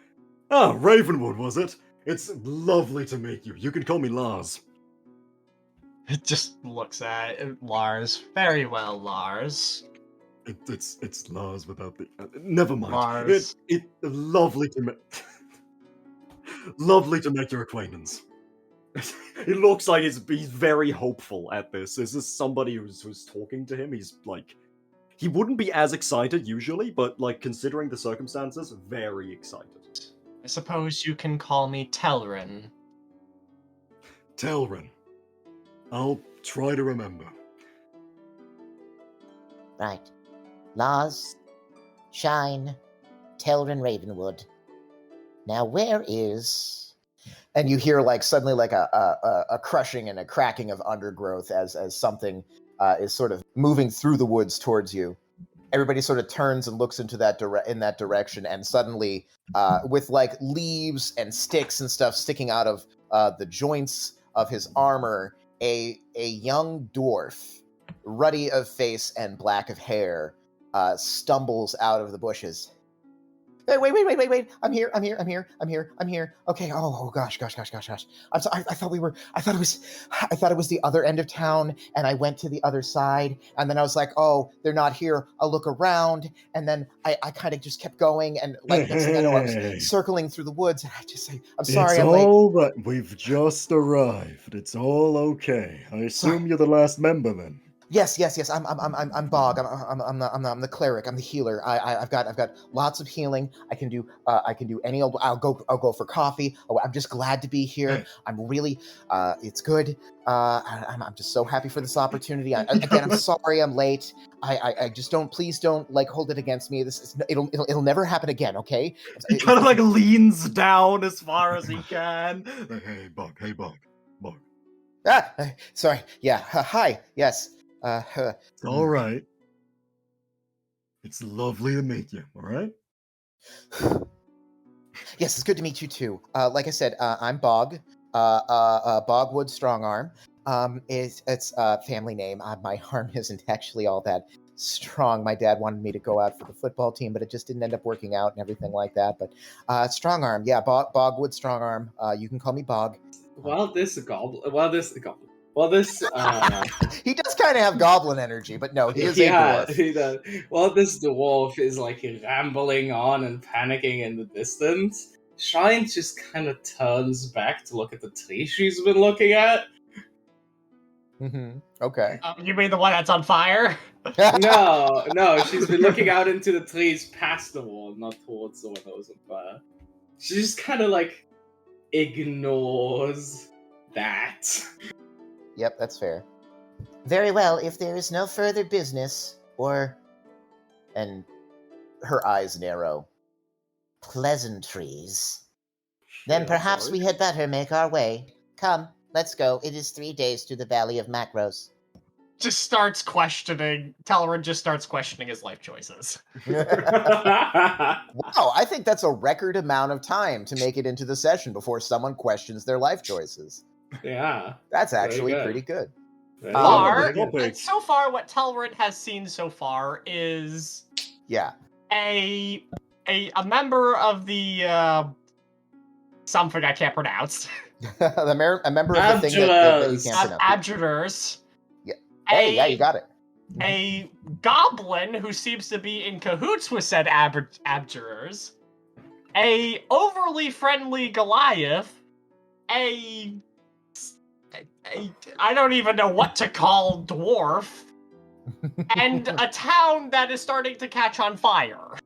Ah, Ravenwood, was it? It's lovely to meet you. You can call me Lars. It just looks at Lars. Very well, Lars. It's Lars without the. Never mind. Lars. It lovely to lovely to make your acquaintance. It looks like he's very hopeful at this. Is this somebody who's talking to him? He's he wouldn't be as excited usually, but considering the circumstances, very excited. I suppose you can call me Telrin. Telrin, I'll try to remember. Right. Lars, Shine, Telrin Ravenwood. Now where is and you hear like suddenly like a crushing and a cracking of undergrowth as something is sort of moving through the woods towards you. Everybody sort of turns and looks into in that direction, and suddenly, with like leaves and sticks and stuff sticking out of the joints of his armor, a young dwarf, ruddy of face and black of hair, stumbles out of the bushes. Hey, wait! I'm here. Okay. Oh gosh. I'm sorry. I thought it was the other end of town, and I went to the other side, and then I was like, oh, they're not here. I'll look around, and then I kind of just kept going, and like next thing I know, I was circling through the woods, and I just say, I'm sorry, I'm late. It's all right. We've just arrived. It's all okay. I assume you're the last member then. Yes. I'm Bog. I'm the cleric. I'm the healer. I've got lots of healing. I can do any old. I'll go for coffee. Oh, I'm just glad to be here. I'm really. It's good. I'm just so happy for this opportunity. Again, I'm sorry I'm late. I just please don't like hold it against me. It'll never happen again. Okay. He kind of like leans down as far as he can. Like, hey Bog. Sorry. Yeah. Hi. Yes. It's all right. It's lovely to meet you. All right. Yes, it's good to meet you too. Like I said, I'm Bog. Bogwood Strongarm. It's a family name. My arm isn't actually all that strong. My dad wanted me to go out for the football team, but it just didn't end up working out and everything like that. But Strongarm, yeah, Bogwood Strongarm. You can call me Bog. He does kind of have goblin energy, but no, he is a dwarf. He does. While this dwarf is like rambling on and panicking in the distance, Shine just kind of turns back to look at the tree she's been looking at. Mm-hmm. Okay. You mean the one that's on fire? No, she's been looking out into the trees past the wall, not towards the one that was on fire. She just kind of like ignores that. Yep, that's fair. Very well, if there is no further business, And her eyes narrow. pleasantries, then perhaps we had better make our way. Come, let's go. It is 3 days to the Valley of Macros. Telerin just starts questioning his life choices. Wow, I think that's a record amount of time to make it into the session before someone questions their life choices. Yeah. That's Very actually good. pretty good. So far, what Telerin has seen so far is Yeah. a member of the something I can't pronounce. A member of the thing that you can't pronounce. Abjurers. Yeah. Hey, yeah, you got it. A goblin who seems to be in cahoots with said abjurers. A overly friendly Goliath. I don't even know what to call dwarf. And a town that is starting to catch on fire.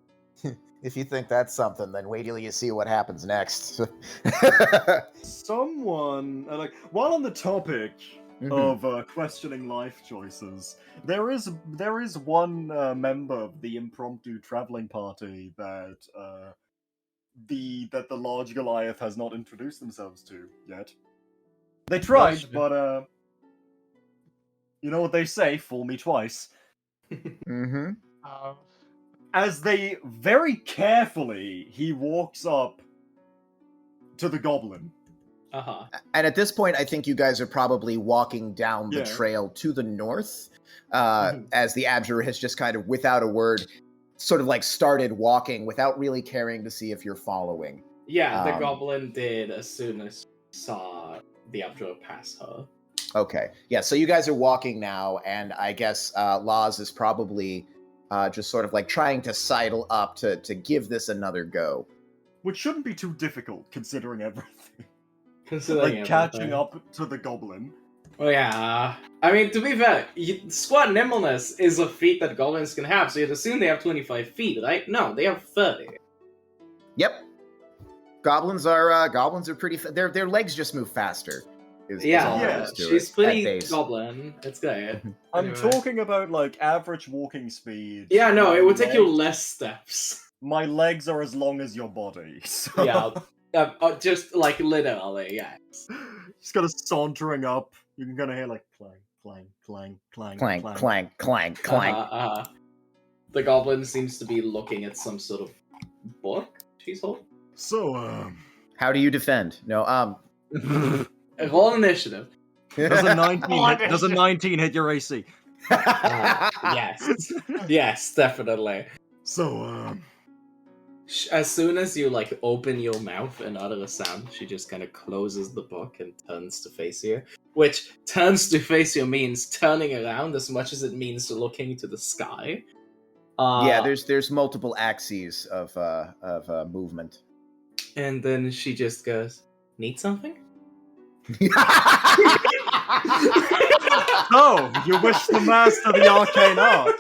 If you think that's something, then wait till you see what happens next. Someone, while on the topic of questioning life choices, there is one member of the impromptu traveling party that the large Goliath has not introduced themselves to yet. They tried, but you know what they say: "Fool me twice." Mm-hmm. As they very carefully, he walks up to the goblin. Uh-huh. And at this point, I think you guys are probably walking down the trail to the north, as the Abjurer has just kind of, without a word, sort of like started walking without really caring to see if you're following. Yeah, the goblin did as soon as saw the Abjurer pass her. Okay. Yeah, so you guys are walking now, and I guess Laws is probably just sort of like trying to sidle up to give this another go. Which shouldn't be too difficult, considering everything. Considering catching up to the goblin. Well, yeah. I mean, to be fair, squat nimbleness is a feat that goblins can have, so you'd assume they have 25 feet, right? No, they have 30. Yep. Goblins are pretty. Their legs just move faster. She's pretty goblin. It's good. I'm talking about average walking speed. Yeah, no, it would take you less steps. My legs are as long as your body. So. Yeah. Just like literally, yes. He's kind of sauntering up. You can kind of hear like clang, clang, clang, clang, Clank, clank, clank, clank. The goblin seems to be looking at some sort of book she's holding. So, How do you defend? No, Roll initiative. does a 19 Oh, hit, does a 19 hit your AC? Yes. Yes, definitely. So, As soon as you like open your mouth and utter a sound, she just kind of closes the book and turns to face you. Which turns to face you means turning around as much as it means looking to the sky. yeah, there's multiple axes of movement. And then she just goes, "Need something?" oh, you wish to master the arcane art?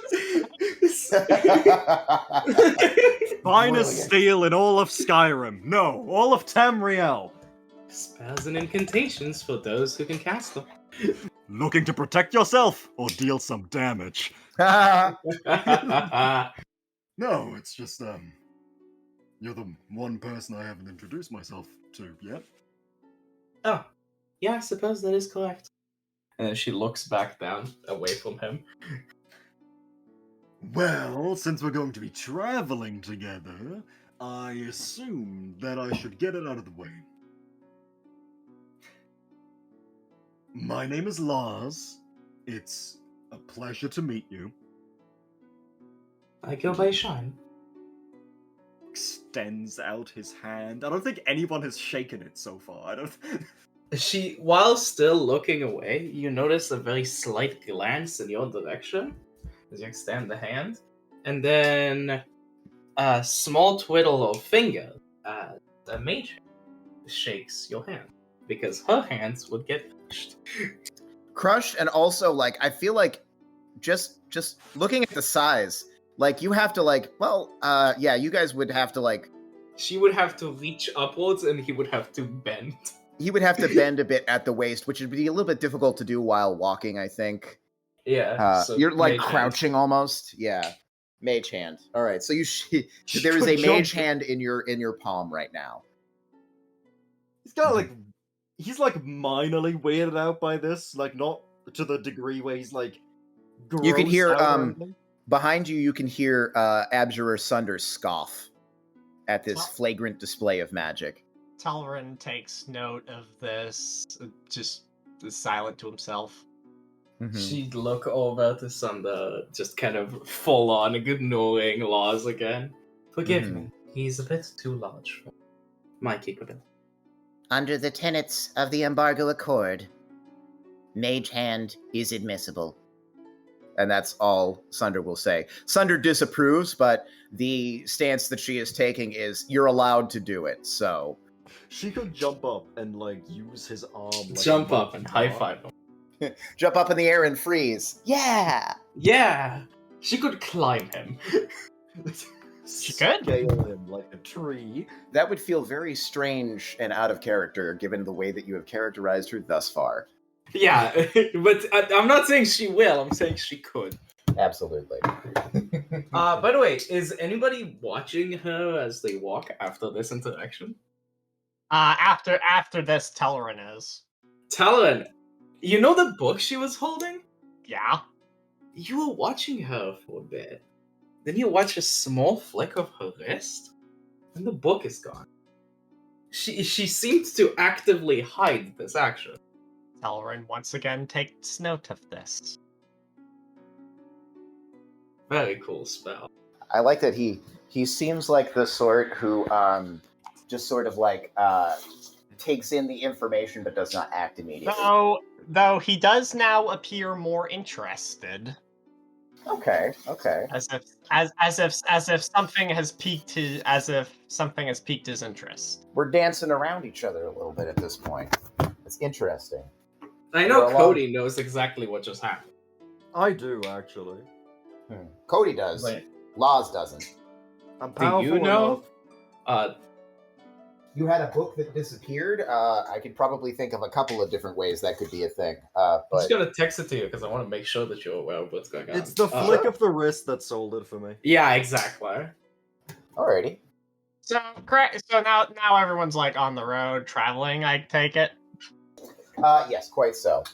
Finest steel in all of Skyrim. No, all of Tamriel. Spells and incantations for those who can cast them. Looking to protect yourself or deal some damage? No, it's just, you're the one person I haven't introduced myself to yet. Oh, yeah, I suppose that is correct. And then she looks back down, away from him. Well, since we're going to be traveling together, I assume that I should get it out of the way. My name is Lars. It's a pleasure to meet you. I go by Shine. Extends out his hand. I don't think anyone has shaken it so far. I don't. She, while still looking away, you notice a very slight glance in your direction as you extend the hand, and then a small twiddle of finger as a mage shakes your hand because her hands would get crushed. Crushed, and also like I feel like just looking at the size, like you have to like, well, yeah, you guys would have to like. She would have to reach upwards, and he would have to bend. He would have to bend a bit at the waist, which would be a little bit difficult to do while walking, I think. Yeah, so you're like mage crouching almost. Yeah, mage hand. All right, so there is a mage hand in your palm right now. He's kind of like, he's like minorly weirded out by this, like not to the degree where he's like. You can hear grossed out or anything. behind you. You can hear Abjurer Sunder scoff at this flagrant display of magic. Talrin takes note of this, just is silent to himself. Mhm. She'd look over to Sunder, just kind of full on ignoring Laws again. Forgive me, he's a bit too large for my capability. Under the tenets of the Embargo Accord, Mage Hand is admissible. And that's all Sunder will say. Sunder disapproves, but the stance that she is taking is you're allowed to do it, so. She could jump up and like use his arm. Like, Jump up and high five him. Jump up in the air and freeze. Yeah! Yeah! She could climb him. She could. Scale him like a tree. That would feel very strange and out of character given the way that you have characterized her thus far. Yeah, but I'm not saying she will, I'm saying she could. Absolutely. By the way, is anybody watching her as they walk after this interaction? After this, Tellerin is. Talon, you know the book she was holding? Yeah. You were watching her for a bit. Then you watch a small flick of her wrist, and the book is gone. She seems to actively hide this action. Tellerin once again takes note of this. Very cool spell. I like that he seems like the sort who just sort of like takes in the information but does not act immediately. Though he does now appear more interested. Okay. As if something has piqued his interest. We're dancing around each other a little bit at this point. It's interesting. I know We're Cody knows exactly what just happened. I do actually. Cody does. Wait. Laws doesn't. I'm Do powerful you know? You had a book that disappeared. I could probably think of a couple of different ways that could be a thing. I'm But just gonna text it to you because I want to make sure that you're aware of what's going on. It's the flick of the wrist that sold it for me. Yeah, exactly. alrighty. So correct. So now everyone's like on the road traveling. I take it. Yes, quite so.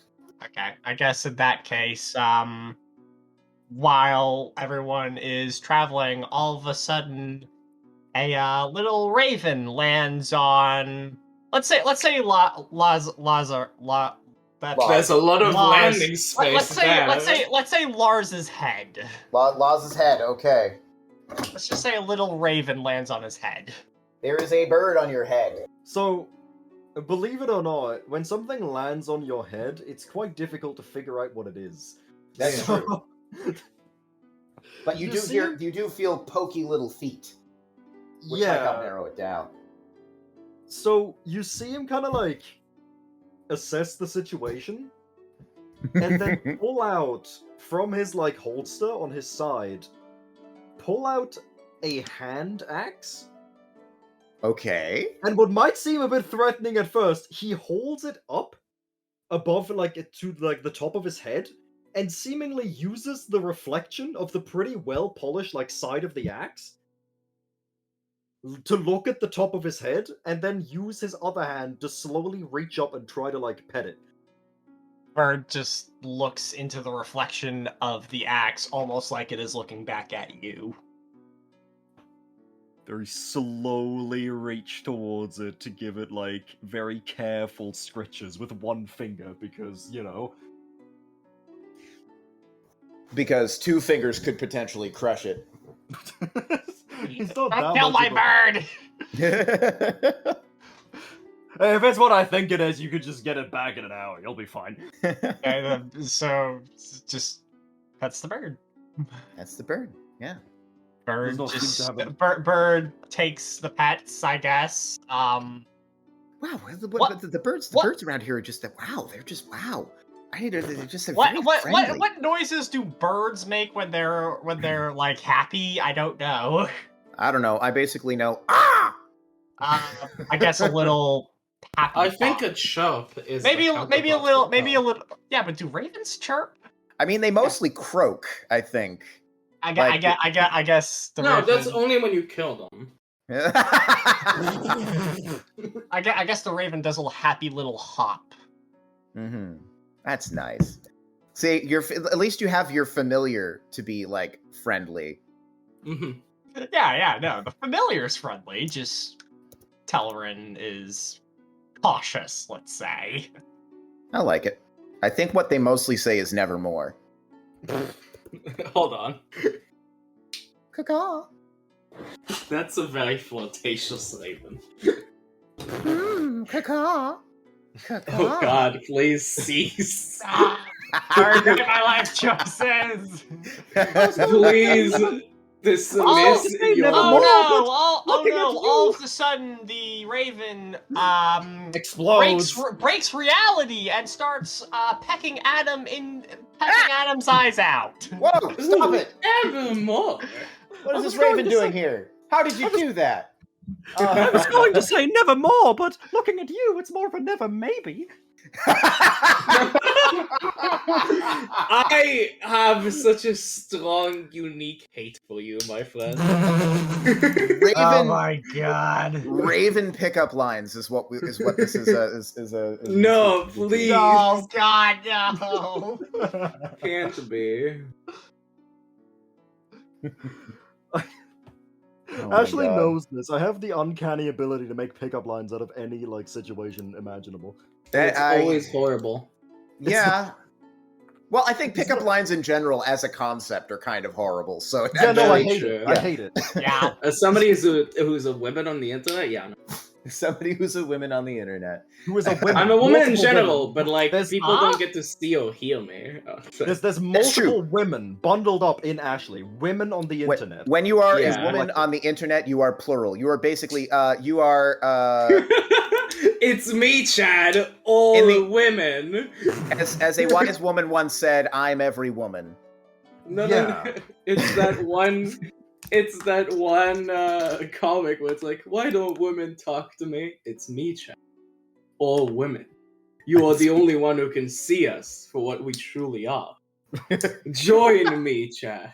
Okay. I guess in that case, while everyone is traveling, all of a sudden, a little raven lands on. Let's say Lazar. There's a lot of Lars. landing space Let's say Lars's head. Law's head, okay. Let's just say a little raven lands on his head. There is a bird on your head. So, believe it or not, when something lands on your head, it's quite difficult to figure out what it is. That's true. But you You do feel pokey little feet. Which might help narrow it down. So you see him kind of like assess the situation, and then pull out from his like holster on his side, pull out a hand axe. Okay. And what might seem a bit threatening at first, he holds it up above to the top of his head, and seemingly uses the reflection of the pretty well polished like side of the axe to look at the top of his head, and then use his other hand to slowly reach up and try to like pet it. Bird just looks into the reflection of the axe, almost like it is looking back at you. Very slowly reach towards it to give it like very careful scratches with one finger because, you know. Because 2 fingers could potentially crush it. He's not Don't that kill much my of a- bird! If it's what I think it is, you could just get it back in an hour. You'll be fine. So just that's the bird. That's the bird. Yeah. Bird Does not just seem to have bird takes the pets, I guess. Wow, the birds around here are just that. Wow, they're just wow. They're just very friendly. What noises do birds make when they're like happy? I don't know. I don't know. I basically know. Ah. I guess a little happy. I think pop. a chirp is maybe a little. little. Yeah, but do ravens chirp? I mean, they mostly croak. I think. I guess the No, raven, that's only when you kill them. I guess the raven does a little happy little hop. Mm-hmm. That's nice. See, at least you have your familiar to be like friendly. Mm-hmm. Yeah, no, the familiar's friendly. Just Telerin is cautious, let's say. I like it. I think what they mostly say is nevermore. Hold on. Caw. That's a very flirtatious raven. Caw. Oh god, please cease. Regret my life choices. Please dismiss your... Oh no! All of a sudden, the raven Explodes. breaks reality and starts pecking Adam's eyes out. Whoa! Stop it! Evermore. What is this raven doing here? How did you do that? I was going to say never more, but looking at you, it's more of a never maybe. I have such a strong, unique hate for you, my friend. Raven, Oh my god! Raven pickup lines is what this is. No, please. Oh god, no! Can't be. Oh my Ashley God. knows this. I have the uncanny ability to make pickup lines out of any like situation imaginable. It's always horrible. Yeah. Well, I think pickup lines in general, as a concept, are kind of horrible. So Yeah, no, I very hate true. it. I hate it. Yeah. As somebody who's a woman on the internet, yeah. No. somebody who's a woman on the internet. Who is a woman? I'm a woman in multiple general, women. but like There's- people don't get to see or hear me. There's true. multiple women bundled up in Ashley. Women on the internet. When you are Yeah. a woman on the internet, you are plural. You are basically It's me, Chad. All In the- women. as a wise woman once said, "I'm every woman." No, Yeah. no. It's that one. It's that one comic where it's like, why don't women talk to me? It's me, Chad. All women. You are the only one who can see us for what we truly are. Join me, Chad.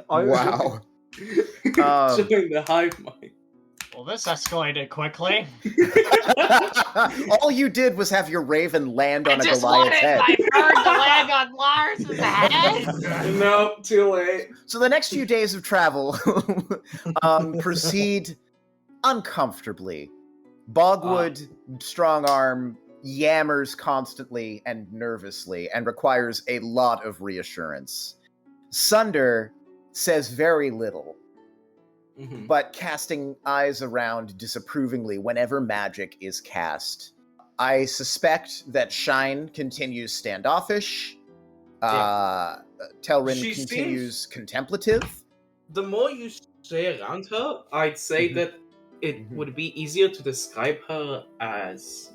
Wow. Join the hive mind. Well, this escalated quickly. All you did was have your raven land on I a just Goliath's wanted head. my bird to land on Lars's head. No, too late. So the next few days of travel proceed uncomfortably. Bogwood, strong arm, yammers constantly and nervously and requires a lot of reassurance. Sunder says very little, but casting eyes around disapprovingly whenever magic is cast. I suspect that Shine continues standoffish. Telrin She continues contemplative. The more you say around her, I'd say that it would be easier to describe her as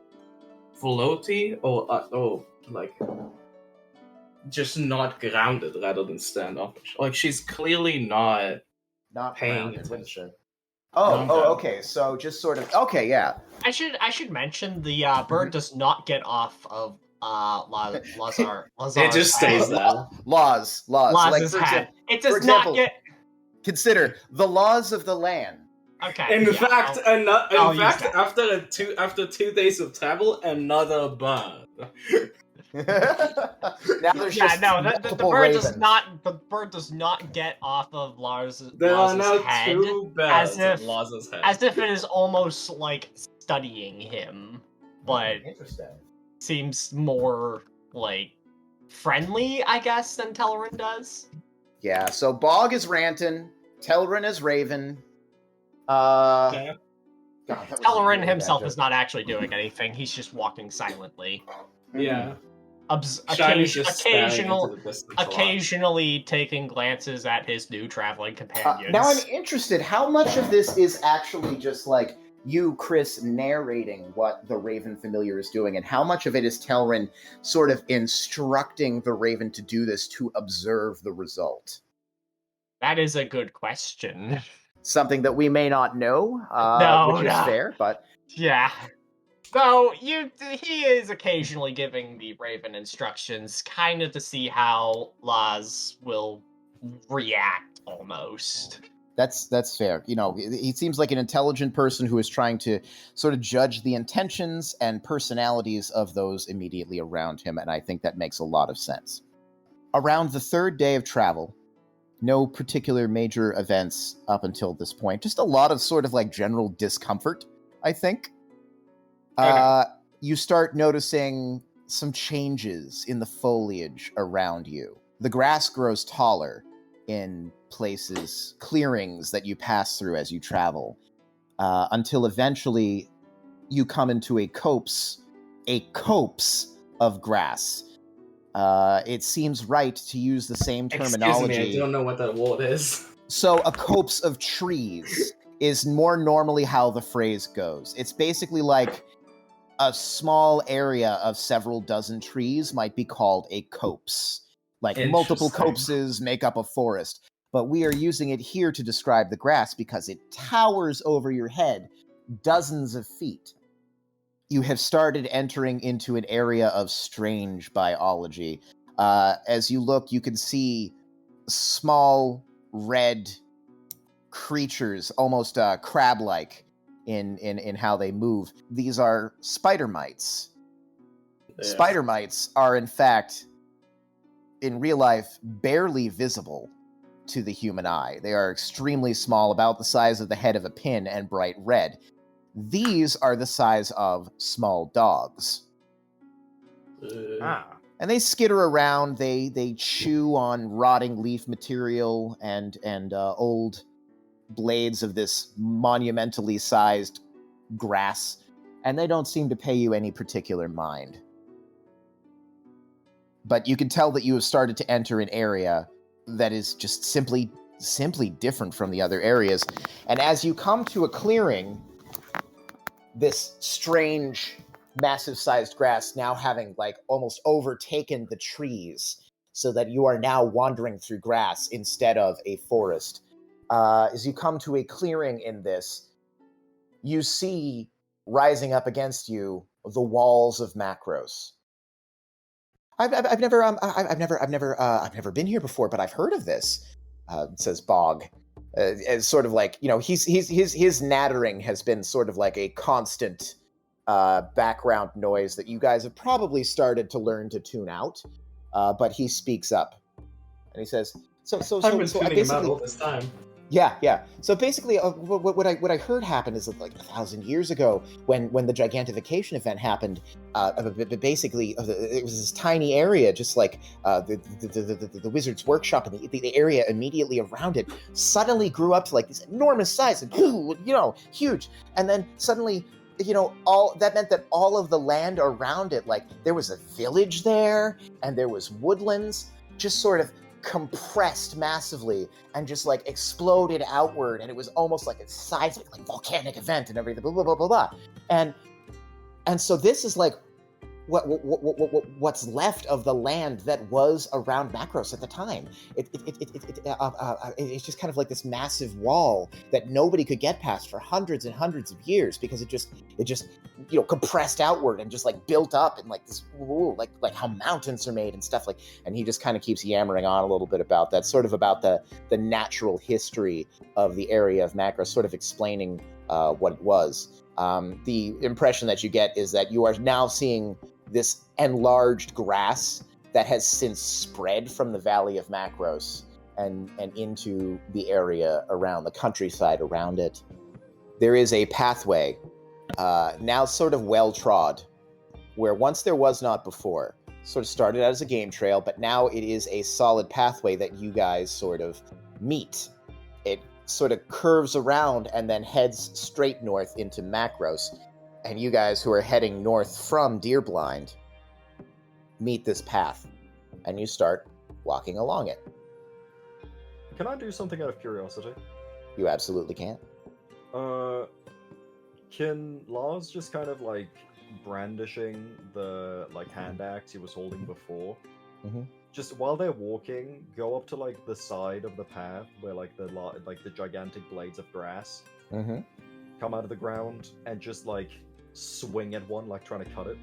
floaty or like just not grounded rather than standoffish. Like she's clearly not paying grounded. attention. Okay. So just sort of. Okay, yeah. I should mention the bird does not get off of Lazar. It just stays there. Laws. Laz's for head. It for does example, not get. Consider the laws of the land. Okay. In fact, I'll use that. after 2 days of travel, another bird. Now there's just the multiple bird ravens. the bird does not get off of Lars's There are now head, 2 birds as on Laz's head. as if it is almost like studying him, but Interesting. seems more like friendly, I guess, than Telrin does. Yeah, so Bog is ranting, Telrin is raven. Okay. God, that was a Telrin really himself bad is not actually doing anything. He's just walking silently. Yeah. Shine is just staring into the distance a lot. Occasionally taking glances at his new traveling companions. Now I'm interested, how much of this is actually just like you, Chris, narrating what the Raven Familiar is doing, and how much of it is Telrin sort of instructing the Raven to do this to observe the result? That is a good question. Something that we may not know, which is fair, but... Yeah. So, he is occasionally giving the Raven instructions, kind of to see how Laz will react, almost. That's fair. You know, he seems like an intelligent person who is trying to sort of judge the intentions and personalities of those immediately around him, and I think that makes a lot of sense. Around the 3rd day of travel, no particular major events up until this point, just a lot of sort of like general discomfort, I think. You start noticing some changes in the foliage around you. The grass grows taller in places, clearings that you pass through as you travel, until eventually you come into a copse of grass. It seems right to use the same terminology. Excuse me, I don't know what that word is. So a copse of trees is more normally how the phrase goes. It's basically like a small area of several dozen trees might be called a copse. Like multiple copses make up a forest. But we are using it here to describe the grass because it towers over your head dozens of feet. You have started entering into an area of strange biology. As you look, you can see small red creatures, almost crab-like in how they move. These are spider mites. Yeah. Spider mites are, in fact, in real life, barely visible to the human eye. They are extremely small, about the size of the head of a pin, and bright red. These are the size of small dogs. And they skitter around, they chew on rotting leaf material and old blades of this monumentally sized grass, and they don't seem to pay you any particular mind. But you can tell that you have started to enter an area that is just simply different from the other areas. And as you come to a clearing, this strange, massive-sized grass now having, like, almost overtaken the trees, so that you are now wandering through grass instead of a forest. As you come to a clearing in this, you see, rising up against you, the walls of Macros. I've never been here before, but I've heard of this, says Bog, as sort of like, his nattering has been sort of like a constant background noise that you guys have probably started to learn to tune out. But he speaks up and he says, I've been tuning him out all this time. Yeah. So basically, what I heard happen is that like 1,000 years ago, when the gigantification event happened, basically it was this tiny area, just like the wizard's workshop, and the area immediately around it suddenly grew up to like this enormous size, and huge. And then suddenly, all that meant that all of the land around it, like there was a village there, and there was woodlands, just sort of compressed massively and just like exploded outward, and it was almost like a seismic, like volcanic event and everything, blah blah blah blah blah. And so this is like what's left of the land that was around Macros at the time. It's just kind of like this massive wall that nobody could get past for hundreds and hundreds of years, because it just compressed outward and just like built up, and like this like how mountains are made and stuff like. And he just kind of keeps yammering on a little bit about that, sort of about the natural history of the area of Macros, sort of explaining what it was. The impression that you get is that you are now seeing this enlarged grass that has since spread from the Valley of Macros and into the area around the countryside around it. There is a pathway, now sort of well-trod, where once there was not before. Sort of started out as a game trail, but now it is a solid pathway that you guys sort of meet. It sort of curves around and then heads straight north into Macros. And you guys who are heading north from Deerblind meet this path, and you start walking along it. Can I do something out of curiosity? You absolutely can. Can Lars just kind of like brandishing the like hand axe he was holding before, just while they're walking, go up to like the side of the path where like the gigantic blades of grass come out of the ground, and just like swing at one, like trying to cut it?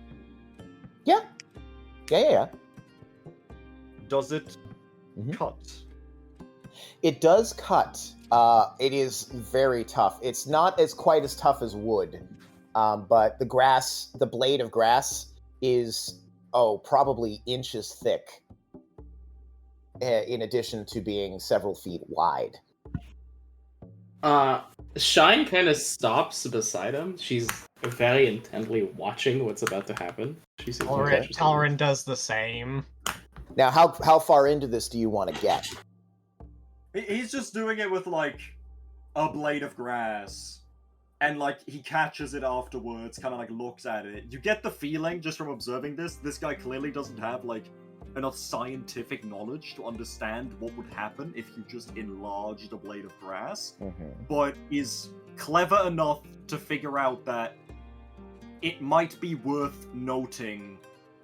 Yeah. Does it cut? It does cut. It is very tough. It's not quite as tough as wood, but the blade of grass is probably inches thick, in addition to being several feet wide. Shine kind of stops beside him. She's very intently watching what's about to happen. Talrin does the same. Now, how far into this do you want to get? He's just doing it with like a blade of grass, and like he catches it afterwards, kind of like looks at it. You get the feeling just from observing this guy clearly doesn't have like enough scientific knowledge to understand what would happen if you just enlarged a blade of grass, but is clever enough to figure out that it might be worth noting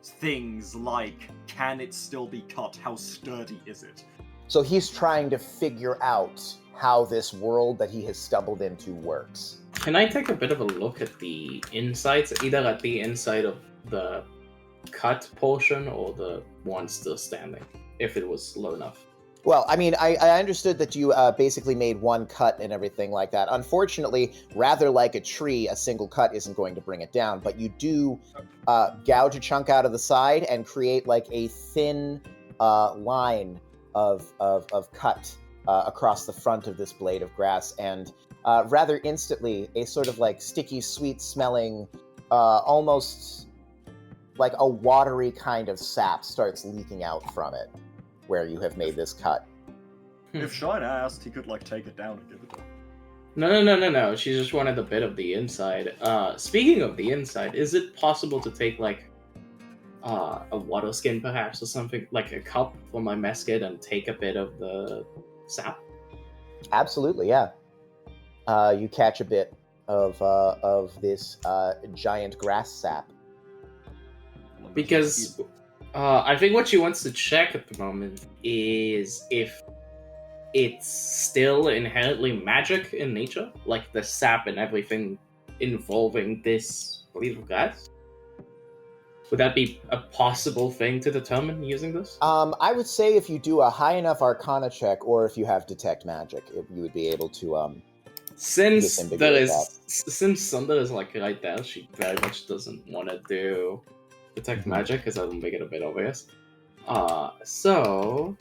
things like, can it still be cut? How sturdy is it? So he's trying to figure out how this world that he has stumbled into works. Can I take a bit of a look at the insides, either at the inside of the cut portion or the one still standing, if it was low enough? Well, I mean, I understood that you basically made one cut and everything like that. Unfortunately, rather like a tree, a single cut isn't going to bring it down, but you do gouge a chunk out of the side and create like a thin line of cut across the front of this blade of grass, and rather instantly, a sort of like sticky, sweet-smelling, almost like a watery kind of sap starts leaking out from it, where you have made this cut. If Shine asked, he could like take it down and give it to her. No. She just wanted a bit of the inside. Speaking of the inside, is it possible to take like a water skin perhaps, or something, like a cup for my mesket, and take a bit of the sap? Absolutely, yeah. You catch a bit of this giant grass sap. Because I think what she wants to check at the moment is if it's still inherently magic in nature, like the sap and everything involving this blade of grass. Would that be a possible thing to determine using this? I would say if you do a high enough Arcana check, or if you have Detect Magic, you would be able to Since there disambiguate is, that. since Sunder is like right there, she very much doesn't want to do Detect Magic because that'll make it a bit obvious. So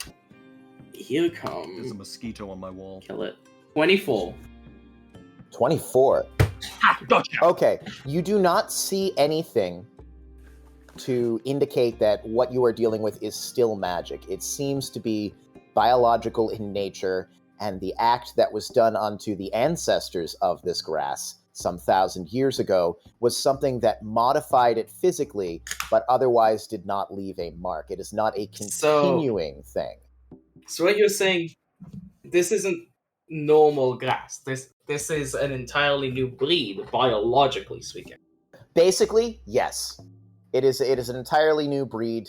here There's a comes mosquito on my wall. kill it. 24. 24. Ha, gotcha. Okay, you do not see anything to indicate that what you are dealing with is still magic. It seems to be biological in nature, and the act that was done unto the ancestors of this grass some 1,000 years ago was something that modified it physically, but otherwise did not leave a mark. It is not a continuing thing. So what you're saying, this isn't normal grass. This is an entirely new breed, biologically speaking. Basically, yes. It is an entirely new breed.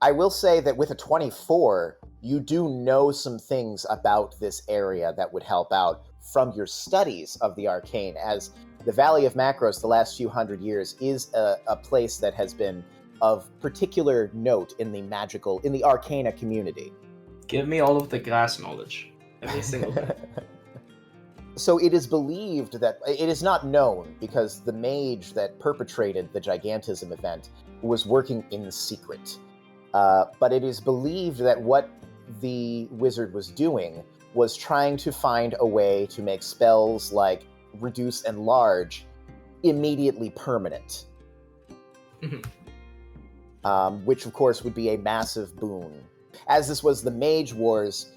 I will say that with a 24, you do know some things about this area that would help out from your studies of the arcane, as the Valley of Macros, the last few hundred years, is a place that has been of particular note in the arcana community. Give me all of the grass knowledge. Every single thing. So it is believed that it is not known, because the mage that perpetrated the gigantism event was working in secret. But it is believed that what the wizard was doing was trying to find a way to make spells like Reduce and Enlarge immediately permanent. Which, of course, would be a massive boon. As this was the Mage Wars,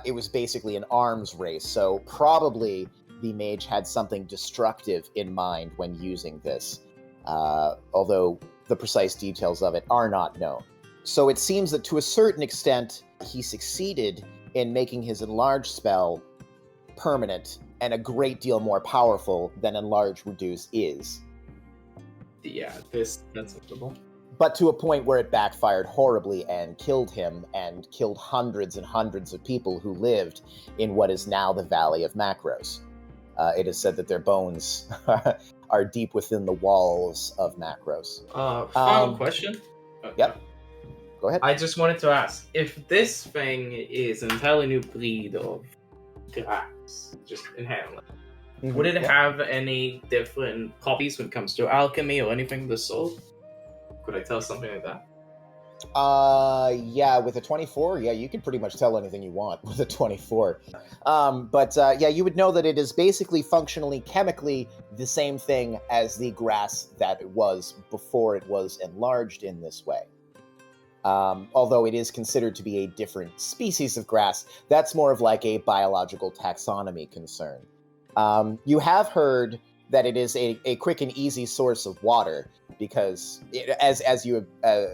it was basically an arms race, so probably the mage had something destructive in mind when using this, although the precise details of it are not known. So it seems that to a certain extent, he succeeded in making his Enlarge spell permanent and a great deal more powerful than Enlarge Reduce is. Yeah, that's acceptable. But to a point where it backfired horribly and killed him and killed hundreds and hundreds of people who lived in what is now the Valley of Macros. It is said that their bones are deep within the walls of Macros. Final question. Yep. Go ahead. I just wanted to ask, if this thing is an entirely new breed of grass, just inherently, would it have any different copies when it comes to alchemy or anything of the sort? Could I tell something like that? Yeah, with a 24, yeah, you can pretty much tell anything you want with a 24. Yeah, you would know that it is basically functionally, chemically, the same thing as the grass that it was before it was enlarged in this way. Although it is considered to be a different species of grass, that's more of like a biological taxonomy concern. You have heard that it is a quick and easy source of water, because as you have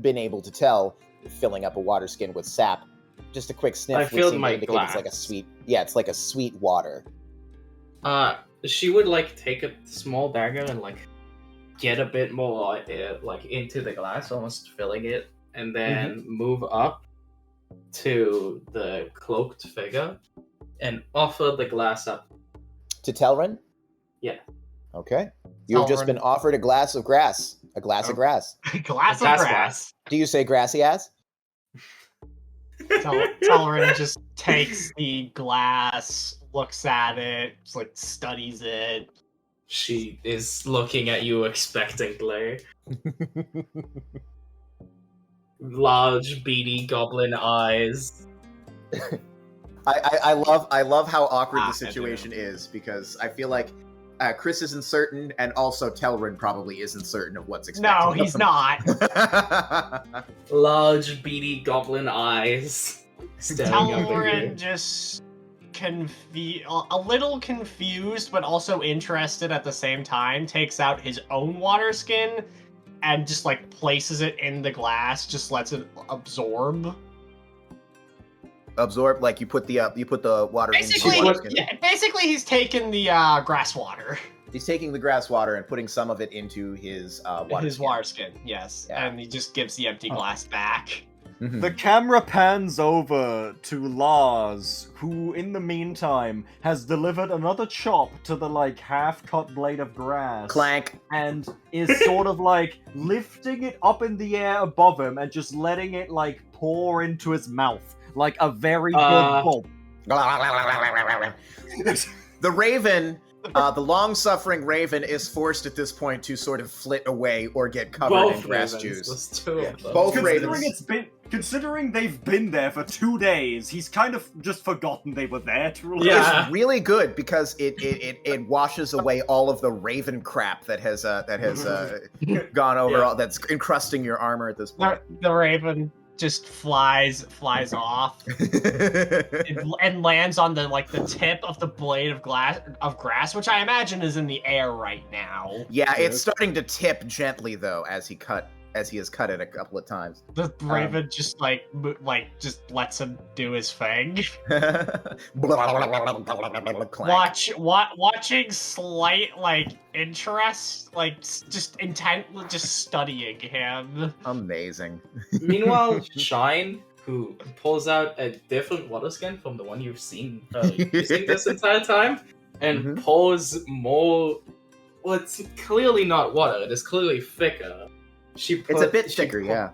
been able to tell, filling up a water skin with sap, just a quick sniff I would filled seem my to indicate glass. it's like a sweet, it's like a sweet water. She would like take a small dagger and like get a bit more like into the glass, almost filling it, and then move up to the cloaked figure and offer the glass up. To Telrin? Yeah. Okay. You have just Telrin. been offered a glass of grass. A glass of grass. Glass of Glass grass. Do you say grassy ass? Telrin just takes the glass, looks at it, just like studies it. She is looking at you expectantly. Large, beady goblin eyes. I love how awkward I the situation is, because I feel like Chris isn't certain, and also Telrin probably isn't certain of what's expected. No, he's not. Large, beady goblin eyes. Staring up at Telrin you. just a little confused, but also interested at the same time, takes out his own water skin and just like places it in the glass, just lets it absorb. Absorb, like you put the water Basically, into the water skin. basically he's taken the grass water. He's taking the grass water and putting some of it into his water His skin. water skin, yes. Yeah. And he just gives the empty glass back. The camera pans over to Lars, who, in the meantime, has delivered another chop to the, like, half-cut blade of grass. Clank. And is sort of, like, lifting it up in the air above him and just letting it, like, pour into his mouth. Like a very good gulp. The raven, the long-suffering raven, is forced at this point to sort of flit away or get covered in grass juice. There's two of them. Both Considering ravens. Considering they've been there for 2 days, he's kind of just forgotten they were there. Yeah. It's really good because it washes away all of the raven crap that has gone over all that's encrusting your armor at this point. The raven just flies off and lands on the tip of the blade of grass, which I imagine is in the air right now. Yeah, it's starting to tip gently though as he has cut it a couple of times. The raven just just lets him do his thing. Watching slight interest, just studying him. Amazing. Meanwhile, Shine, who pulls out a different water skin from the one you've seen using this entire time, and pulls more. Well, it's clearly not water. It is clearly thicker. It's a bit thicker, yeah.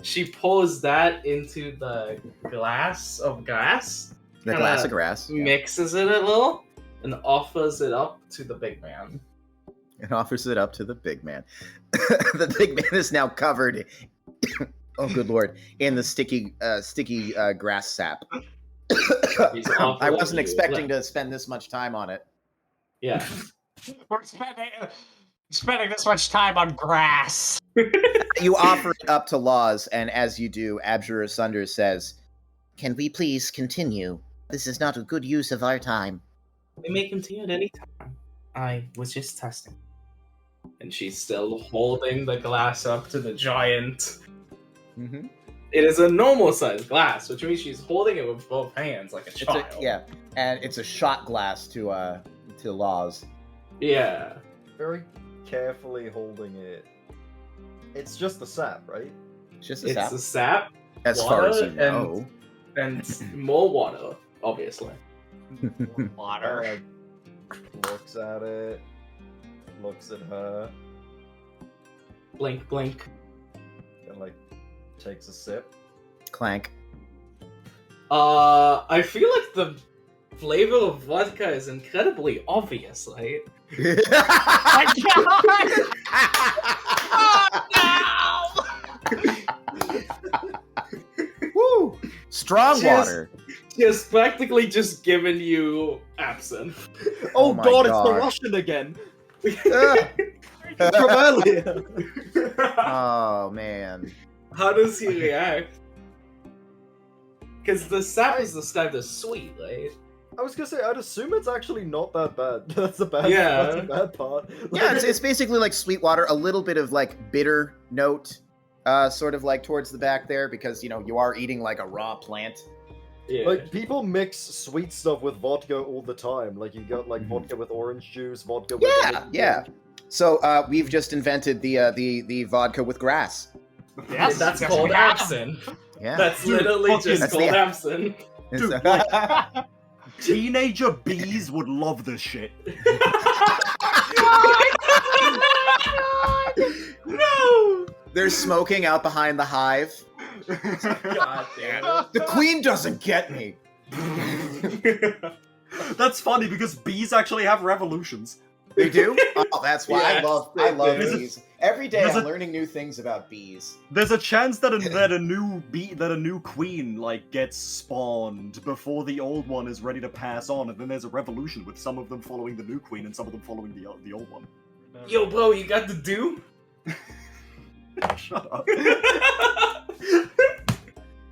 She pours that into the glass of grass. The glass of grass. Mixes it a little and offers it up to the big man. And offers it up to the big man. The big man is now covered. Oh, good lord! In the sticky grass sap. I wasn't expecting to spend this much time on it. Yeah. We're spending this much time on grass. You offer it up to Laws, and as you do, Abjure Asunder says, "Can we please continue? This is not a good use of our time." We may continue at any time. I was just testing. And she's still holding the glass up to the giant. Mm-hmm. It is a normal-sized glass, which means she's holding it with both hands like a child. And it's a shot glass to Laws. Yeah. Very carefully holding it. It's just the sap, right? Just It's sap. the sap, As water, far as you know. and more water, obviously. Water. Looks at it. Looks at her. Blink, blink. And takes a sip. Clank. I feel like the flavor of vodka is incredibly obvious, right? My God! Woo! Strong water. She has practically just given you absinthe. Oh, my God, God. it's the Russian again! Ah. From earlier! Oh, man. How does he react? Because the sap is described as sweet, right? I was gonna say, I'd assume it's actually not that bad. That's the bad, Yeah. that's the bad part. Yeah, it's basically like sweet water, a little bit of bitter note, sort of towards the back there, because you are eating a raw plant. Yeah. People mix sweet stuff with vodka all the time. You got vodka with orange juice, vodka with Yeah. So we've just invented the vodka with grass. Yes, that's yes, called we have. absinthe. Yeah. That's literally just That's called the- absinthe. It's- Teenager bees would love this shit. No! They're smoking out behind the hive. God damn The queen doesn't get me. it. That's funny because bees actually have revolutions. They do? Oh, that's why Yes, I love they do. bees. Every day There's I'm a- learning new things about bees. There's a chance that a new queen gets spawned before the old one is ready to pass on, and then there's a revolution with some of them following the new queen and some of them following the old one. Yo, bro, you got the do? Shut up.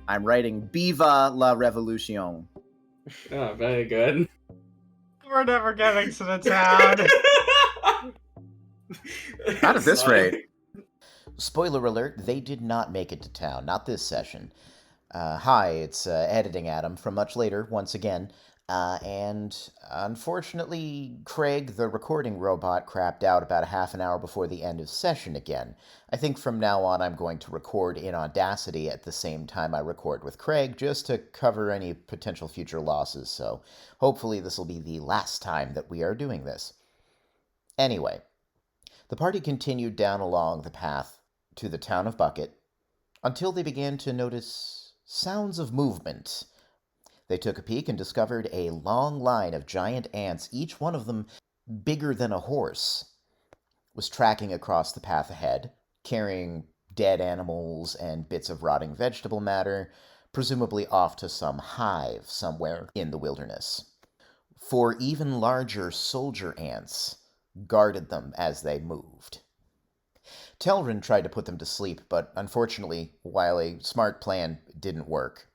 I'm writing Viva la Revolution. Oh, very good. We're never getting to the town. Not at this Sorry. rate. Spoiler alert, they did not make it to town. Not this session. Hi, it's Editing Adam from much later, once again. And unfortunately, Craig, the recording robot, crapped out about a half an hour before the end of session again. I think from now on I'm going to record in Audacity at the same time I record with Craig, just to cover any potential future losses, so hopefully this will be the last time that we are doing this. Anyway, the party continued down along the path to the town of Bucket until they began to notice sounds of movement. They took a peek and discovered a long line of giant ants, each one of them bigger than a horse, was tracking across the path ahead, carrying dead animals and bits of rotting vegetable matter, presumably off to some hive somewhere in the wilderness. Four even larger soldier ants guarded them as they moved. Telrin tried to put them to sleep, but unfortunately, while a smart plan didn't work,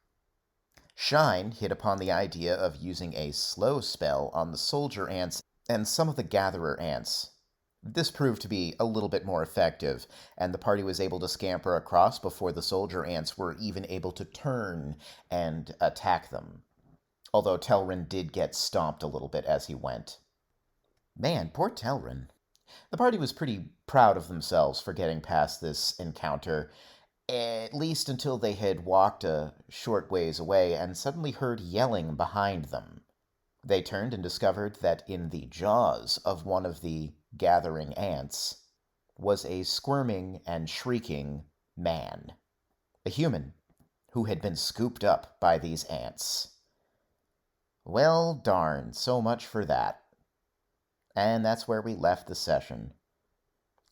Shine hit upon the idea of using a slow spell on the soldier ants and some of the gatherer ants. This proved to be a little bit more effective, and the party was able to scamper across before the soldier ants were even able to turn and attack them. Although Telrin did get stomped a little bit as he went. Man, poor Telrin. The party was pretty proud of themselves for getting past this encounter, at least until they had walked a short ways away and suddenly heard yelling behind them. They turned and discovered that in the jaws of one of the gathering ants was a squirming and shrieking man, a human who had been scooped up by these ants. Well, darn, so much for that. And that's where we left the session.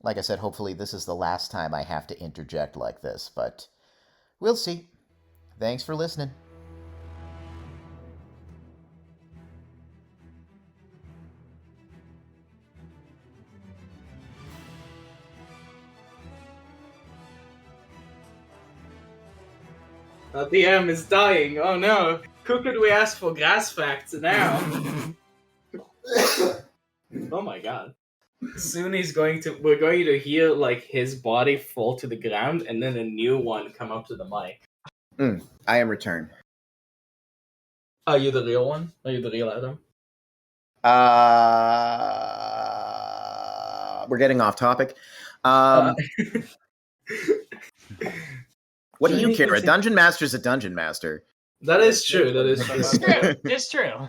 Like I said, hopefully this is the last time I have to interject like this, but we'll see. Thanks for listening. The DM is dying. Oh no. Who could we ask for gas facts now? Oh my god. Soon we're going to hear like his body fall to the ground and then a new one come up to the mic. I am returned. Are you the real one? Are you the real Adam? We're getting off topic. What do you care? A dungeon master's a dungeon master. That is true. That is true. It's true. It's true.